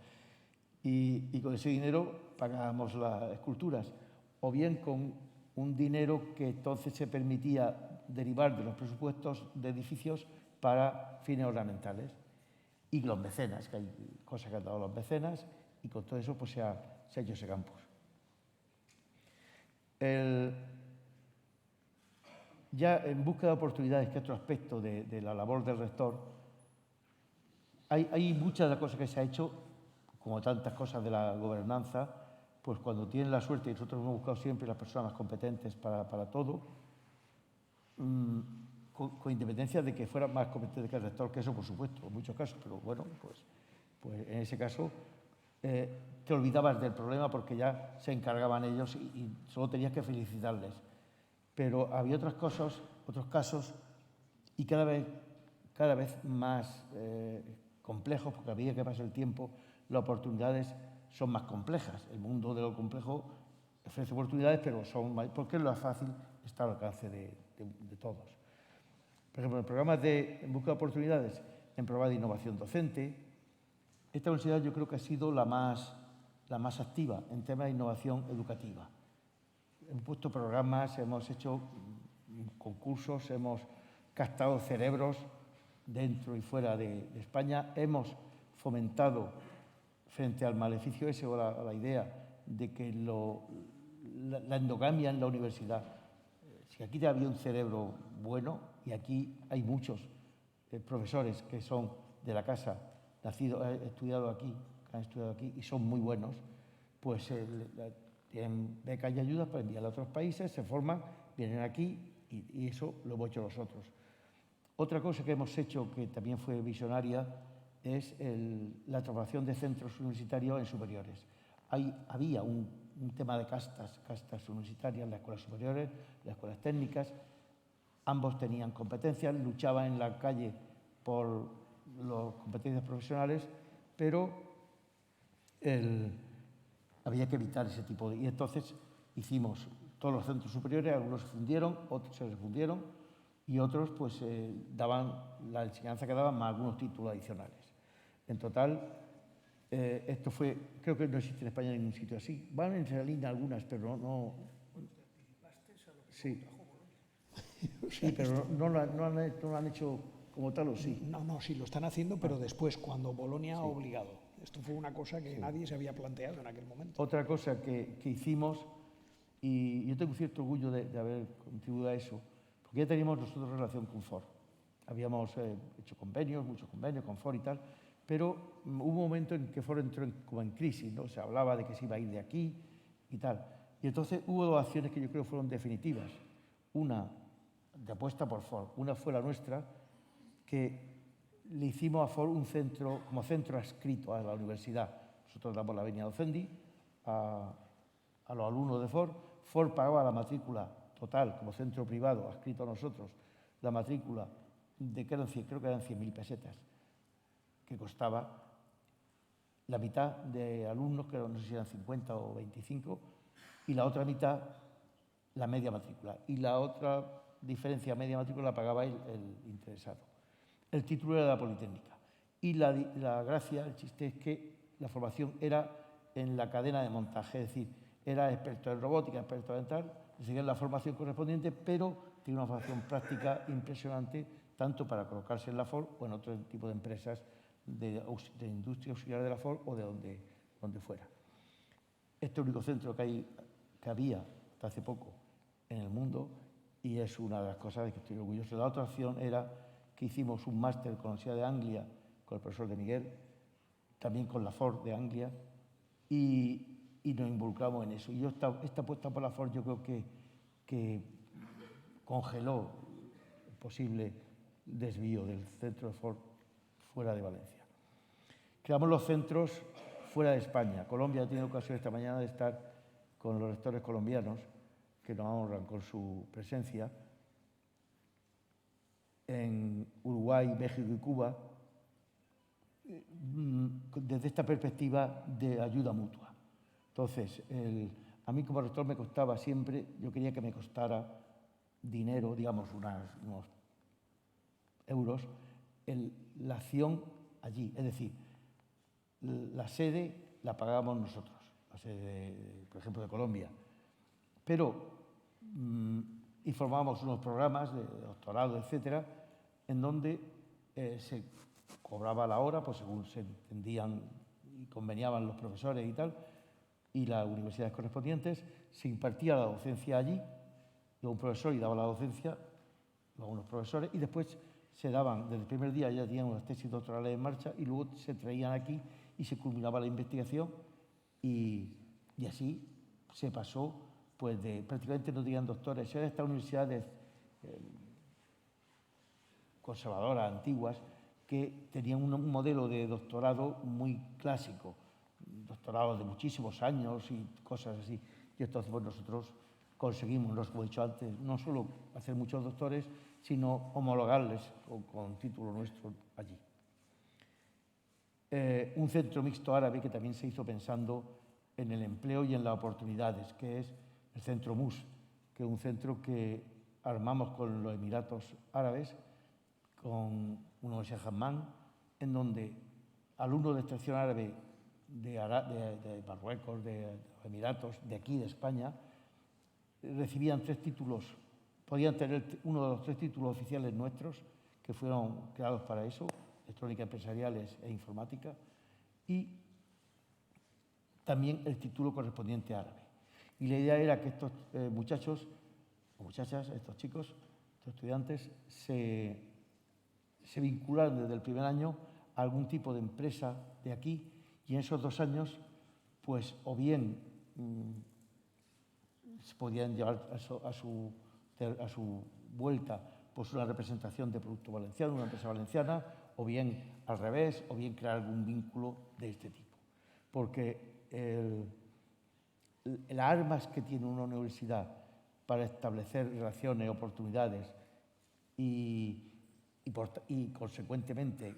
Speaker 2: Y con ese dinero pagábamos las esculturas. O bien con un dinero que entonces se permitía derivar de los presupuestos de edificios para fines ornamentales. Y los mecenas, que hay cosas que han dado los mecenas, y con todo eso pues se ha hecho ese campus. Ya en búsqueda de oportunidades, que es otro aspecto de la labor del rector, hay muchas de las cosas que se ha hecho, como tantas cosas de la gobernanza, pues cuando tienen la suerte, y nosotros hemos buscado siempre las personas competentes para todo, con independencia de que fuera más competente que el rector, que eso por supuesto, en muchos casos, pero bueno, pues en ese caso te olvidabas del problema porque ya se encargaban ellos y solo tenías que felicitarles. Pero había otros casos y cada vez más complejos, porque a medida que pasa el tiempo, las oportunidades son más complejas. El mundo de lo complejo ofrece oportunidades, pero porque lo fácil está al alcance de todos. Por ejemplo, en programas en busca de oportunidades, en programas de innovación docente, esta universidad yo creo que ha sido la más activa en temas de innovación educativa. Hemos puesto programas, hemos hecho concursos, hemos captado cerebros dentro y fuera de España, hemos fomentado frente al maleficio ese o a la idea de que la endogamia en la universidad. Si aquí había un cerebro bueno, y aquí hay muchos profesores que son de la casa, nacidos, han estudiado aquí y son muy buenos, pues tienen becas y ayudas para enviar a otros países, se forman, vienen aquí y eso lo hemos hecho nosotros. Otra cosa que hemos hecho, que también fue visionaria, es la transformación de centros universitarios en superiores. Había un tema de castas universitarias, las escuelas superiores, las escuelas técnicas. Ambos tenían competencias, luchaban en la calle por las competencias profesionales, pero había que evitar ese tipo de... Y entonces hicimos todos los centros superiores, algunos se fundieron, otros se refundieron y otros pues daban la enseñanza que daban más algunos títulos adicionales. En total, esto fue, creo que no existe en España en ningún sitio así. Van en esa línea algunas, pero no... Sí. Sí, pero no lo han hecho como tal, ¿o sí?
Speaker 1: No, sí, lo están haciendo, pero después, cuando Bolonia ha obligado. Esto fue una cosa que nadie se había planteado en aquel momento.
Speaker 2: Otra cosa que hicimos, y yo tengo cierto orgullo de haber contribuido a eso, porque ya teníamos nosotros relación con FOR. Habíamos hecho muchos convenios con FOR y tal, pero hubo un momento en que FOR entró como en crisis, ¿no? Se hablaba de que se iba a ir de aquí y tal. Y entonces hubo dos acciones que yo creo fueron definitivas. Una de apuesta por FOR, una fue la nuestra, que le hicimos a FOR un centro, como centro adscrito a la universidad. Nosotros damos la venia docendi a los alumnos de FOR. FOR pagaba la matrícula total, como centro privado, adscrito a nosotros, la matrícula de que creo que eran 100.000 pesetas, que costaba la mitad de alumnos, que no sé si eran 50 o 25, y la otra mitad la media matrícula. Y la otra diferencia media matrícula la pagaba el interesado. El título era de la Politécnica. Y la gracia, el chiste es que la formación era en la cadena de montaje, es decir, era experto en robótica, experto en tal, recibían la formación correspondiente, pero tiene una formación práctica impresionante, tanto para colocarse en la FOR o en otro tipo de empresas de industria auxiliar de la FOR o de donde donde fuera. Este es el único centro que había hasta hace poco en el mundo y es una de las cosas de que estoy orgulloso. La otra opción era que hicimos un máster con la Universidad de Anglia, con el profesor de Miguel, también con la Ford de Anglia, y nos involucramos en eso. Y esta apuesta por la Ford yo creo que congeló el posible desvío del centro de Ford fuera de Valencia. Creamos los centros fuera de España. Colombia ha tenido ocasión esta mañana de estar con los rectores colombianos, que nos honran con su presencia, en Uruguay, México y Cuba, desde esta perspectiva de ayuda mutua. Entonces, a mí como rector me costaba siempre, yo quería que me costara dinero, digamos unos euros, la acción allí. Es decir, la sede la pagábamos nosotros, la sede, por ejemplo, de Colombia. Pero informábamos unos programas de doctorado, etcétera, en donde se cobraba la hora, pues según se entendían y conveniaban los profesores y tal, y las universidades correspondientes, se impartía la docencia allí, un profesor y daba la docencia, luego unos profesores, y después se daban, desde el primer día ya tenían unas tesis doctorales en marcha, y luego se traían aquí y se culminaba la investigación, y así se pasó, pues prácticamente no tenían doctores. Eran estas universidades conservadoras, antiguas, que tenían un modelo de doctorado muy clásico, doctorados de muchísimos años y cosas así. Y entonces pues, nosotros conseguimos, como he dicho antes, no solo hacer muchos doctores, sino homologarles con título nuestro allí. Un centro mixto árabe que también se hizo pensando en el empleo y en las oportunidades, que es el Centro MUS, que es un centro que armamos con los Emiratos Árabes, con una universidad Hammam, en donde alumnos de extracción árabe de Marruecos, de los Emiratos, de aquí, de España, recibían 3 títulos, podían tener uno de los 3 títulos oficiales nuestros, que fueron creados para eso, electrónica empresariales e informática, y también el título correspondiente árabe. Y la idea era que estos muchachos, o muchachas, estos chicos, estos estudiantes, se vincularan desde el primer año a algún tipo de empresa de aquí, y en esos 2 años, pues o bien se podían llevar a su vuelta pues una representación de producto valenciano, una empresa valenciana, o bien al revés, o bien crear algún vínculo de este tipo. Porque las armas que tiene una universidad para establecer relaciones, oportunidades y consecuentemente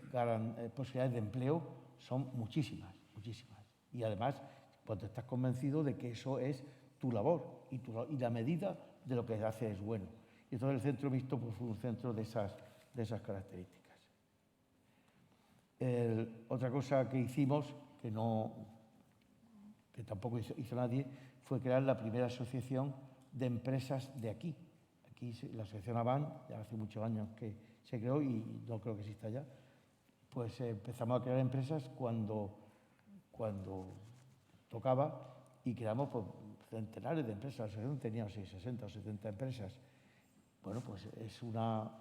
Speaker 2: posibilidades de empleo son muchísimas, muchísimas. Y además, cuando estás convencido de que eso es tu labor y la medida de lo que hace es bueno. Y entonces el centro mixto pues, fue un centro de esas características. Otra cosa que hicimos, que tampoco hizo nadie, fue crear la primera asociación de empresas de aquí. Aquí la asociación ABAN, ya hace muchos años que se creó y no creo que exista ya, pues empezamos a crear empresas cuando tocaba y creamos pues, centenares de empresas. La asociación tenía 60 o 70 empresas. Bueno, pues es una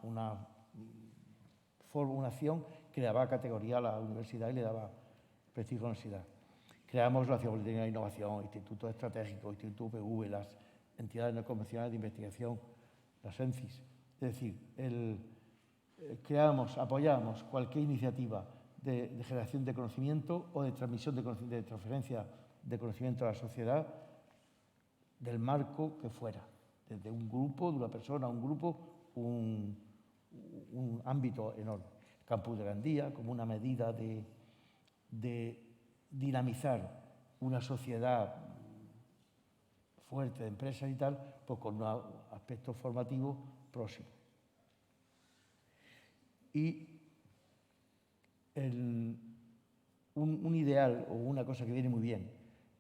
Speaker 2: acción que le daba categoría a la universidad y le daba prestigio a la universidad. Creamos la Ciudad de Innovación, Instituto Estratégico, Instituto UPV, las entidades no convencionales de investigación, las ENCIS. Es decir, apoyamos cualquier iniciativa de generación de conocimiento o de transmisión de transferencia de conocimiento a la sociedad del marco que fuera, desde un grupo, de una persona a un grupo, un ámbito enorme. Campus de Gandía, como una medida de dinamizar una sociedad fuerte de empresas y tal, pues con un aspecto formativo próximo. Y un ideal o una cosa que viene muy bien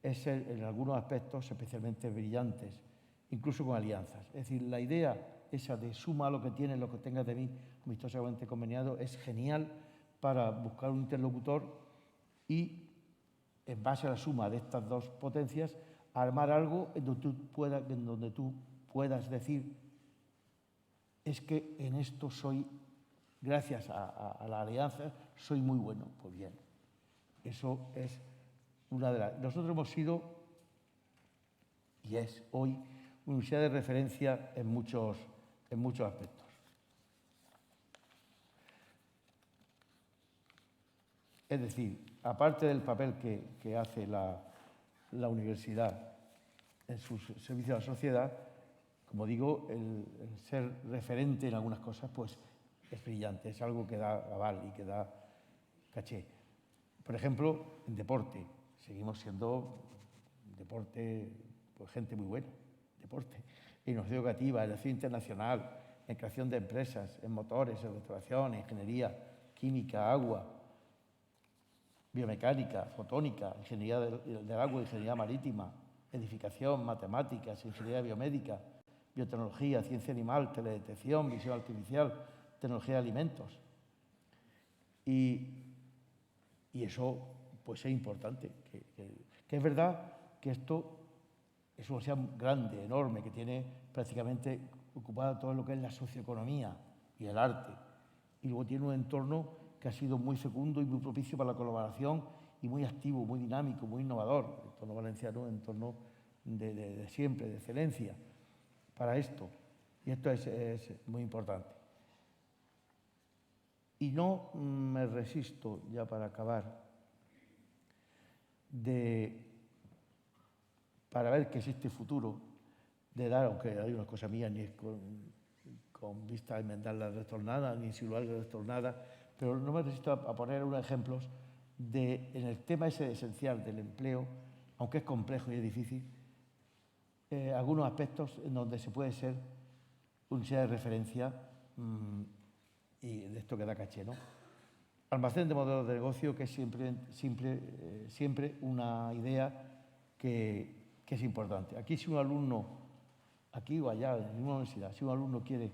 Speaker 2: es ser en algunos aspectos especialmente brillantes, incluso con alianzas. Es decir, la idea esa de suma lo que tienes, lo que tengas de mí, amistosamente conveniado, es genial para buscar un interlocutor y en base a la suma de estas dos potencias, armar algo en donde tú puedas decir, es que en esto soy, gracias a la alianza, soy muy bueno. Pues bien, eso es una de las... Nosotros hemos sido, y es hoy, una universidad de referencia en muchos aspectos. Es decir, aparte del papel que hace la universidad en su servicio a la sociedad, como digo, el ser referente en algunas cosas, pues es brillante, es algo que da aval y que da caché. Por ejemplo, en deporte, seguimos siendo deporte, pues gente muy buena, deporte. En innovación educativa, en acción internacional, en creación de empresas, en motores, en restauración, en ingeniería, química, agua, biomecánica, fotónica, ingeniería del agua, ingeniería marítima, edificación, matemáticas, ingeniería biomédica, biotecnología, ciencia animal, teledetección, visión artificial, tecnología de alimentos. Y eso pues es importante, que es verdad que esto es una universidad grande, enorme, que tiene prácticamente ocupada todo lo que es la socioeconomía y el arte. Y luego tiene un entorno que ha sido muy fecundo y muy propicio para la colaboración y muy activo, muy dinámico, muy innovador. El entorno valenciano es un entorno de siempre, de excelencia para esto. Y esto es muy importante. Y no me resisto, ya para acabar, para ver que existe futuro, de dar, aunque hay una cosa mía, ni es con vista a enmendar la retornada, ni insinuar la retornada, pero no me resisto a poner unos ejemplos en el tema ese esencial del empleo, aunque es complejo y es difícil, algunos aspectos en donde se puede ser universidad de referencia y de esto que da caché, ¿no? Almacén de modelos de negocio, que es siempre una idea que es importante. Aquí si un alumno, aquí o allá, en ninguna universidad, si un alumno quiere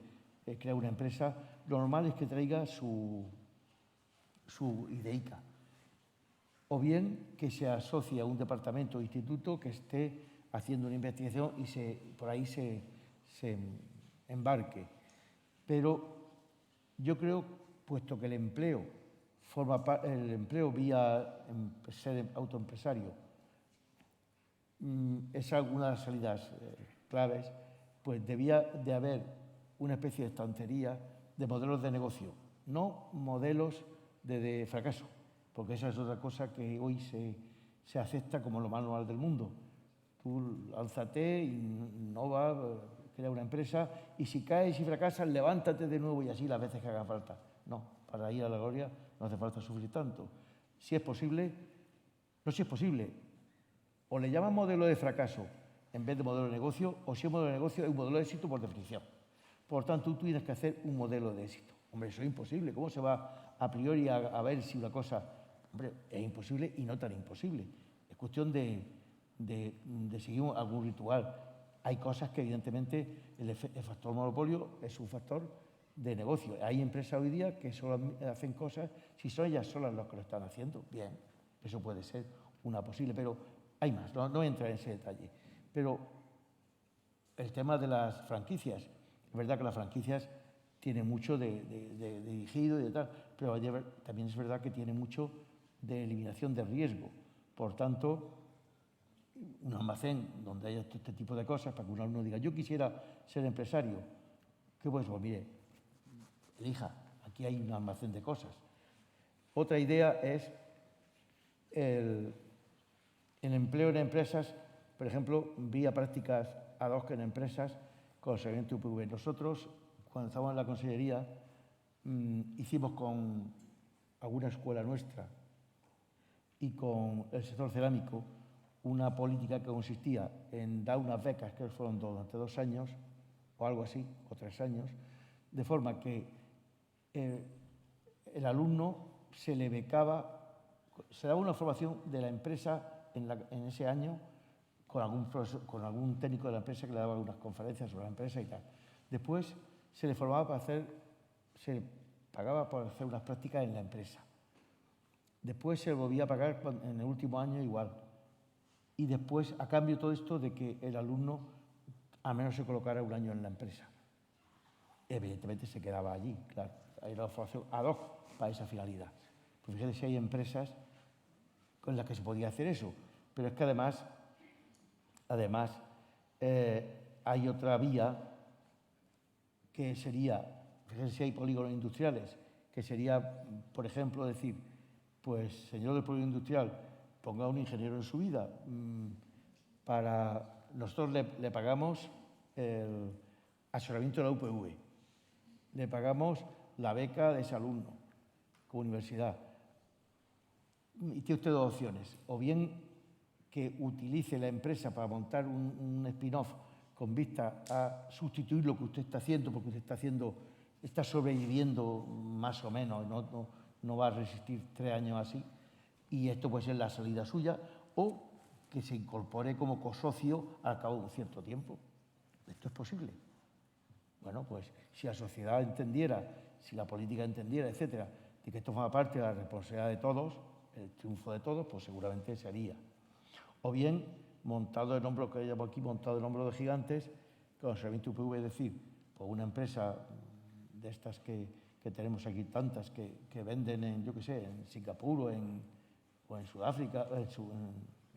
Speaker 2: crear una empresa, lo normal es que traiga su ideica, o bien que se asocie a un departamento o instituto que esté haciendo una investigación y por ahí se embarque. Pero yo creo, puesto que el empleo vía ser autoempresario es alguna de las salidas claves, pues debía de haber una especie de estantería de modelos de negocio, no modelos de fracaso, porque esa es otra cosa que hoy se acepta como lo más normal del mundo. Tú lánzate, innova, crea una empresa y si caes y fracasas, levántate de nuevo y así las veces que haga falta. No, para ir a la gloria no hace falta sufrir tanto. Si es posible, o le llaman modelo de fracaso en vez de modelo de negocio, o si es modelo de negocio es un modelo de éxito por definición. Por tanto, tú tienes que hacer un modelo de éxito. Hombre, eso es imposible. ¿Cómo se va a priori a ver si una cosa... Hombre, es imposible y no tan imposible. Es cuestión de seguir algún ritual. Hay cosas que, evidentemente, el factor monopolio es un factor de negocio. Hay empresas hoy día que solo hacen cosas si son ellas solas las que lo están haciendo. Bien, eso puede ser una posible, pero hay más. No voy a entrar en ese detalle. Pero el tema de las franquicias, es verdad que las franquicias tienen mucho de dirigido y de tal, pero también es verdad que tiene mucho de eliminación de riesgo. Por tanto, un almacén donde haya este tipo de cosas, para que un alumno diga, yo quisiera ser empresario, ¿qué pues? Pues mire, elija, aquí hay un almacén de cosas. Otra idea es el empleo en empresas, por ejemplo, vía prácticas ad hoc en empresas con el seguimiento UPV. Nosotros, cuando estábamos en la consellería, hicimos con alguna escuela nuestra y con el sector cerámico una política que consistía en dar unas becas que fueron durante 2 años o algo así, o 3 años, de forma que el alumno se le becaba, se daba una formación de la empresa en ese año con algún técnico de la empresa que le daba unas conferencias sobre la empresa y tal. Después se le formaba se pagaba para hacer unas prácticas en la empresa. Después se volvía a pagar en el último año igual. Y después, a cambio de todo esto, de que el alumno al menos se colocara un año en la empresa. Evidentemente se quedaba allí, claro. Hay la formación ad hoc para esa finalidad. Pues fíjate si hay empresas con las que se podía hacer eso. Pero es que además hay otra vía que sería, fíjense si hay polígonos industriales, que sería, por ejemplo, decir, pues señor del polígono industrial, ponga un ingeniero en su vida. Nosotros le pagamos el asesoramiento de la UPV, le pagamos la beca de ese alumno como universidad. Y tiene usted dos opciones, o bien que utilice la empresa para montar un spin-off con vista a sustituir lo que usted está haciendo, porque usted está sobreviviendo más o menos, no va a resistir 3 años así, y esto puede ser la salida suya, o que se incorpore como cosocio al cabo de un cierto tiempo. Esto es posible. Bueno, pues si la sociedad entendiera, si la política entendiera, etcétera, de que esto forma parte de la responsabilidad de todos, el triunfo de todos, pues seguramente se haría. O bien, montado en hombros, que llamo aquí, montado en hombros de gigantes, con asesoramiento UPV, es decir, pues una empresa de estas que tenemos aquí tantas, que venden en, yo qué sé, en Singapur o en Sudáfrica, en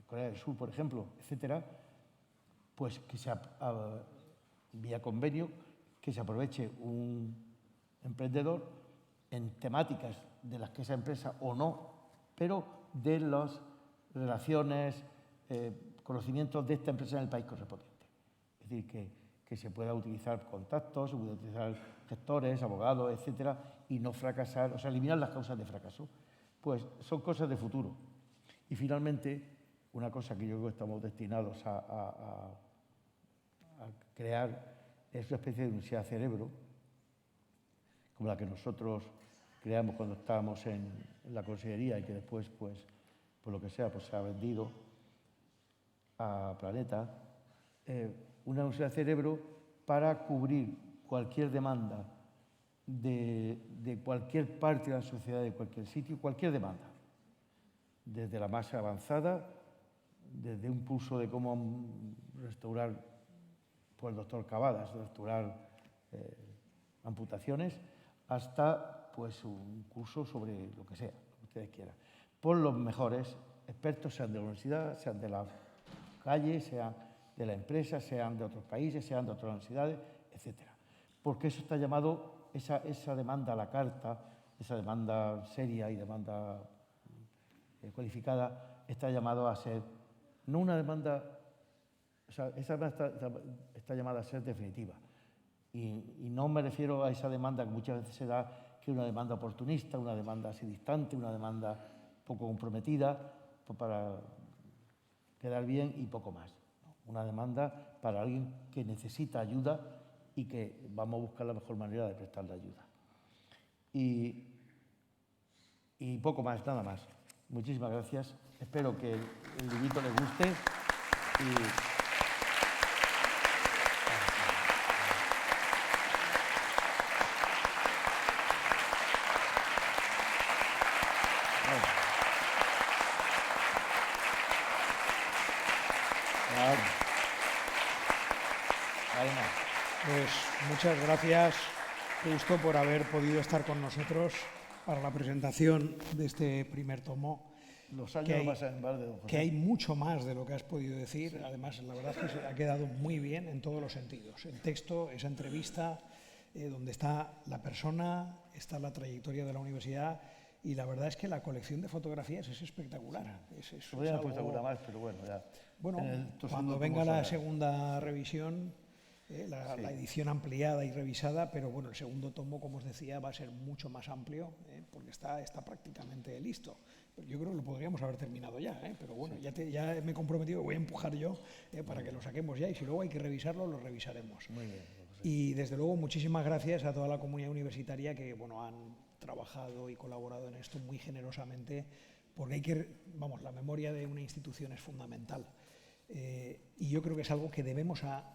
Speaker 2: Corea del Sur, por ejemplo, etcétera, pues que vía convenio, que se aproveche un emprendedor en temáticas de las que esa empresa o no, pero de las relaciones, conocimientos de esta empresa en el país correspondiente. Es decir, que se pueda utilizar contactos, se pueda utilizar gestores, abogados, etcétera, y no fracasar, o sea, eliminar las causas de fracaso. Pues son cosas de futuro. Y finalmente, una cosa que yo creo que estamos destinados a crear es una especie de universidad cerebro, como la que nosotros creamos cuando estábamos en la consellería y que después, pues, por lo que sea, pues se ha vendido a Planeta, una universidad cerebro para cubrir cualquier demanda de cualquier parte de la sociedad, de cualquier sitio, cualquier demanda, desde la más avanzada, desde un curso de cómo restaurar, por el doctor Cavadas, restaurar amputaciones, hasta pues un curso sobre lo que sea, lo que ustedes quieran, por los mejores expertos, sean de la universidad, sean de la calle, sean de la empresa, sean de otros países, sean de otras universidades, etcétera. Porque eso está llamado, esa demanda a la carta, esa demanda seria y demanda cualificada, está llamado a ser, no una demanda, o sea, esa demanda está llamada a ser definitiva. Y no me refiero a esa demanda que muchas veces se da, que es una demanda oportunista, una demanda así distante, una demanda poco comprometida, pues para quedar bien y poco más. Una demanda para alguien que necesita ayuda y que vamos a buscar la mejor manera de prestarle ayuda. Y poco más, nada más. Muchísimas gracias. Espero que el librito les guste.
Speaker 1: Pues muchas gracias, Justo, por haber podido estar con nosotros para la presentación de este primer tomo.
Speaker 2: Los años pasan en balde, don José.
Speaker 1: Que hay mucho más de lo que has podido decir. Además, la verdad es que se ha quedado muy bien en todos los sentidos. El texto, esa entrevista, donde está la persona, está la trayectoria de la universidad, y la verdad es que la colección de fotografías es espectacular.
Speaker 2: Podría haber puesto alguna más, pero bueno, ya.
Speaker 1: Bueno, cuando venga la segunda revisión, la edición ampliada y revisada, pero bueno, el segundo tomo, como os decía, va a ser mucho más amplio, porque está prácticamente listo. Pero yo creo que lo podríamos haber terminado ya, pero bueno, ya me he comprometido, voy a empujar yo para que lo saquemos ya, y si luego hay que revisarlo, lo revisaremos.
Speaker 2: Muy bien.
Speaker 1: Y desde luego, muchísimas gracias a toda la comunidad universitaria que han trabajado y colaborado en esto muy generosamente, porque la memoria de una institución es fundamental. Y yo creo que es algo que debemos a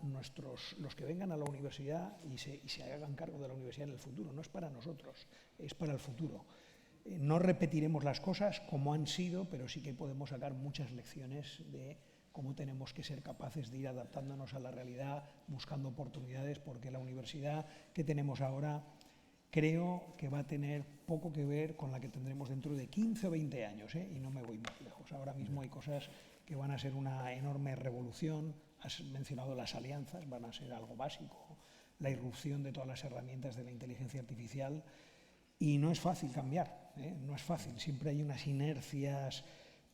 Speaker 1: los que vengan a la universidad y se hagan cargo de la universidad en el futuro. No es para nosotros, es para el futuro. No repetiremos las cosas como han sido, pero sí que podemos sacar muchas lecciones de cómo tenemos que ser capaces de ir adaptándonos a la realidad, buscando oportunidades, porque la universidad que tenemos ahora creo que va a tener poco que ver con la que tendremos dentro de 15 o 20 años, y no me voy más lejos. Ahora mismo hay cosas que van a ser una enorme revolución. Has mencionado las alianzas, van a ser algo básico, la irrupción de todas las herramientas de la inteligencia artificial, y no es fácil cambiar, no es fácil, siempre hay unas inercias,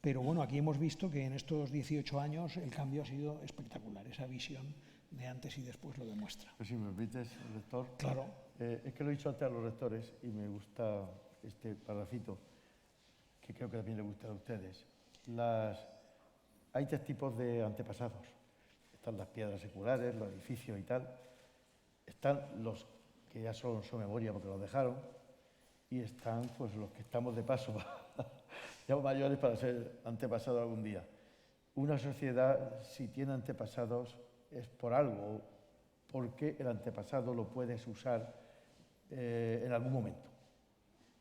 Speaker 1: pero bueno, aquí hemos visto que en estos 18 años el cambio ha sido espectacular, esa visión de antes y después lo demuestra.
Speaker 2: Pues si me permites, rector.
Speaker 1: Claro.
Speaker 2: Es que lo he dicho antes a los rectores y me gusta este parrafito, que creo que también le gusta a ustedes. Hay 3 tipos de antepasados. Están las piedras seculares, los edificios y tal. Están los que ya son su memoria porque los dejaron. Y están pues los que estamos de paso, ya mayores para ser antepasados algún día. Una sociedad, si tiene antepasados, es por algo, porque el antepasado lo puedes usar en algún momento.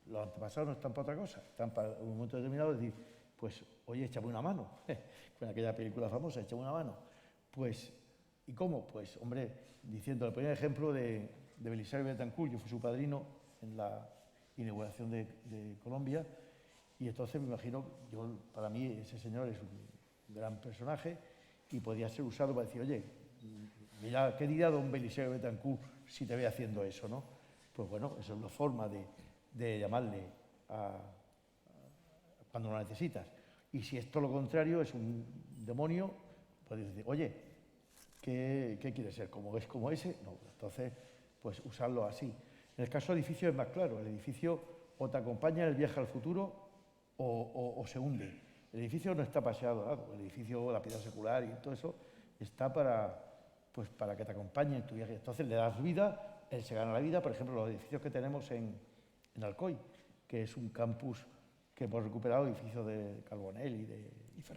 Speaker 2: Los antepasados no están para otra cosa, están para un momento determinado decir, pues, oye, échame una mano. Con aquella película famosa, échame una mano. Pues, ¿y cómo? Pues, hombre, diciendo, el primer ejemplo de Belisario Betancourt, yo fui su padrino en la inauguración de Colombia, y entonces me imagino, para mí ese señor es un gran personaje y podía ser usado para decir, oye, mira, ¿qué diría don Belisario Betancourt si te ve haciendo eso, no? Pues bueno, eso es la forma de llamarle cuando lo necesitas. Y si es todo lo contrario, es un demonio, puedes decir, oye, ¿qué quieres ser? ¿Como es como ese? No, entonces, pues usarlo así. En el caso del edificio es más claro, el edificio o te acompaña en el viaje al futuro o se hunde. El edificio no está paseado, el edificio, la piedra secular y todo eso está para que te acompañe en tu viaje. Entonces le das vida, él se gana la vida. Por ejemplo, los edificios que tenemos en Alcoy, que es un campus que hemos recuperado, edificios de Carbonell y de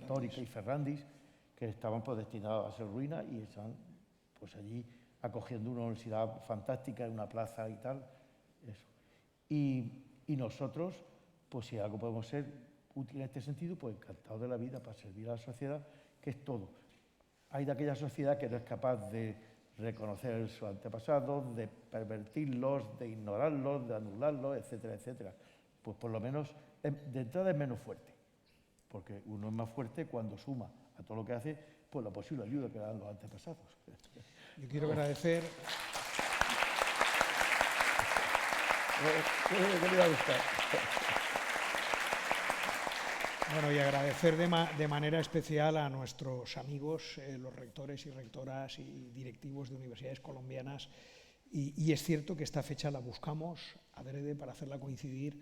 Speaker 2: Tórica y Ferrandis, que estaban pues destinados a ser ruinas y están pues allí acogiendo una universidad fantástica en una plaza y tal. Eso. Y nosotros, pues si algo podemos ser útil en este sentido, pues encantados de la vida para servir a la sociedad, que es todo. Hay de aquella sociedad que no es capaz de reconocer sus antepasados, de pervertirlos, de ignorarlos, de anularlos, etcétera, etcétera. Pues por lo menos, de entrada es menos fuerte, porque uno es más fuerte cuando suma a todo lo que hace, pues la posible ayuda que dan los antepasados.
Speaker 1: Yo quiero agradecer... Bueno, y agradecer de manera especial a nuestros amigos, los rectores y rectoras y directivos de universidades colombianas. Y es cierto que esta fecha la buscamos adrede para hacerla coincidir,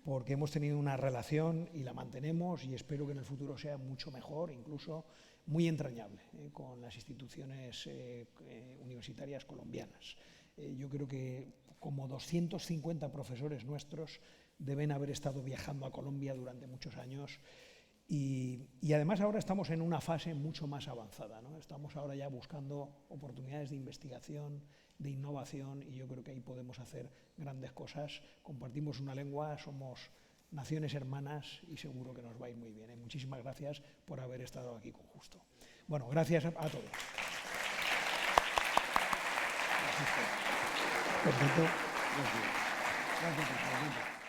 Speaker 1: porque hemos tenido una relación y la mantenemos, y espero que en el futuro sea mucho mejor, incluso muy entrañable, con las instituciones universitarias colombianas. Yo creo que como 250 profesores nuestros deben haber estado viajando a Colombia durante muchos años, y además ahora estamos en una fase mucho más avanzada, ¿no? Estamos ahora ya buscando oportunidades de investigación, de innovación, y yo creo que ahí podemos hacer grandes cosas. Compartimos una lengua, somos naciones hermanas y seguro que nos va a ir muy bien. Muchísimas gracias por haber estado aquí con Justo. Bueno, gracias a todos. Perfecto. Gracias. Gracias.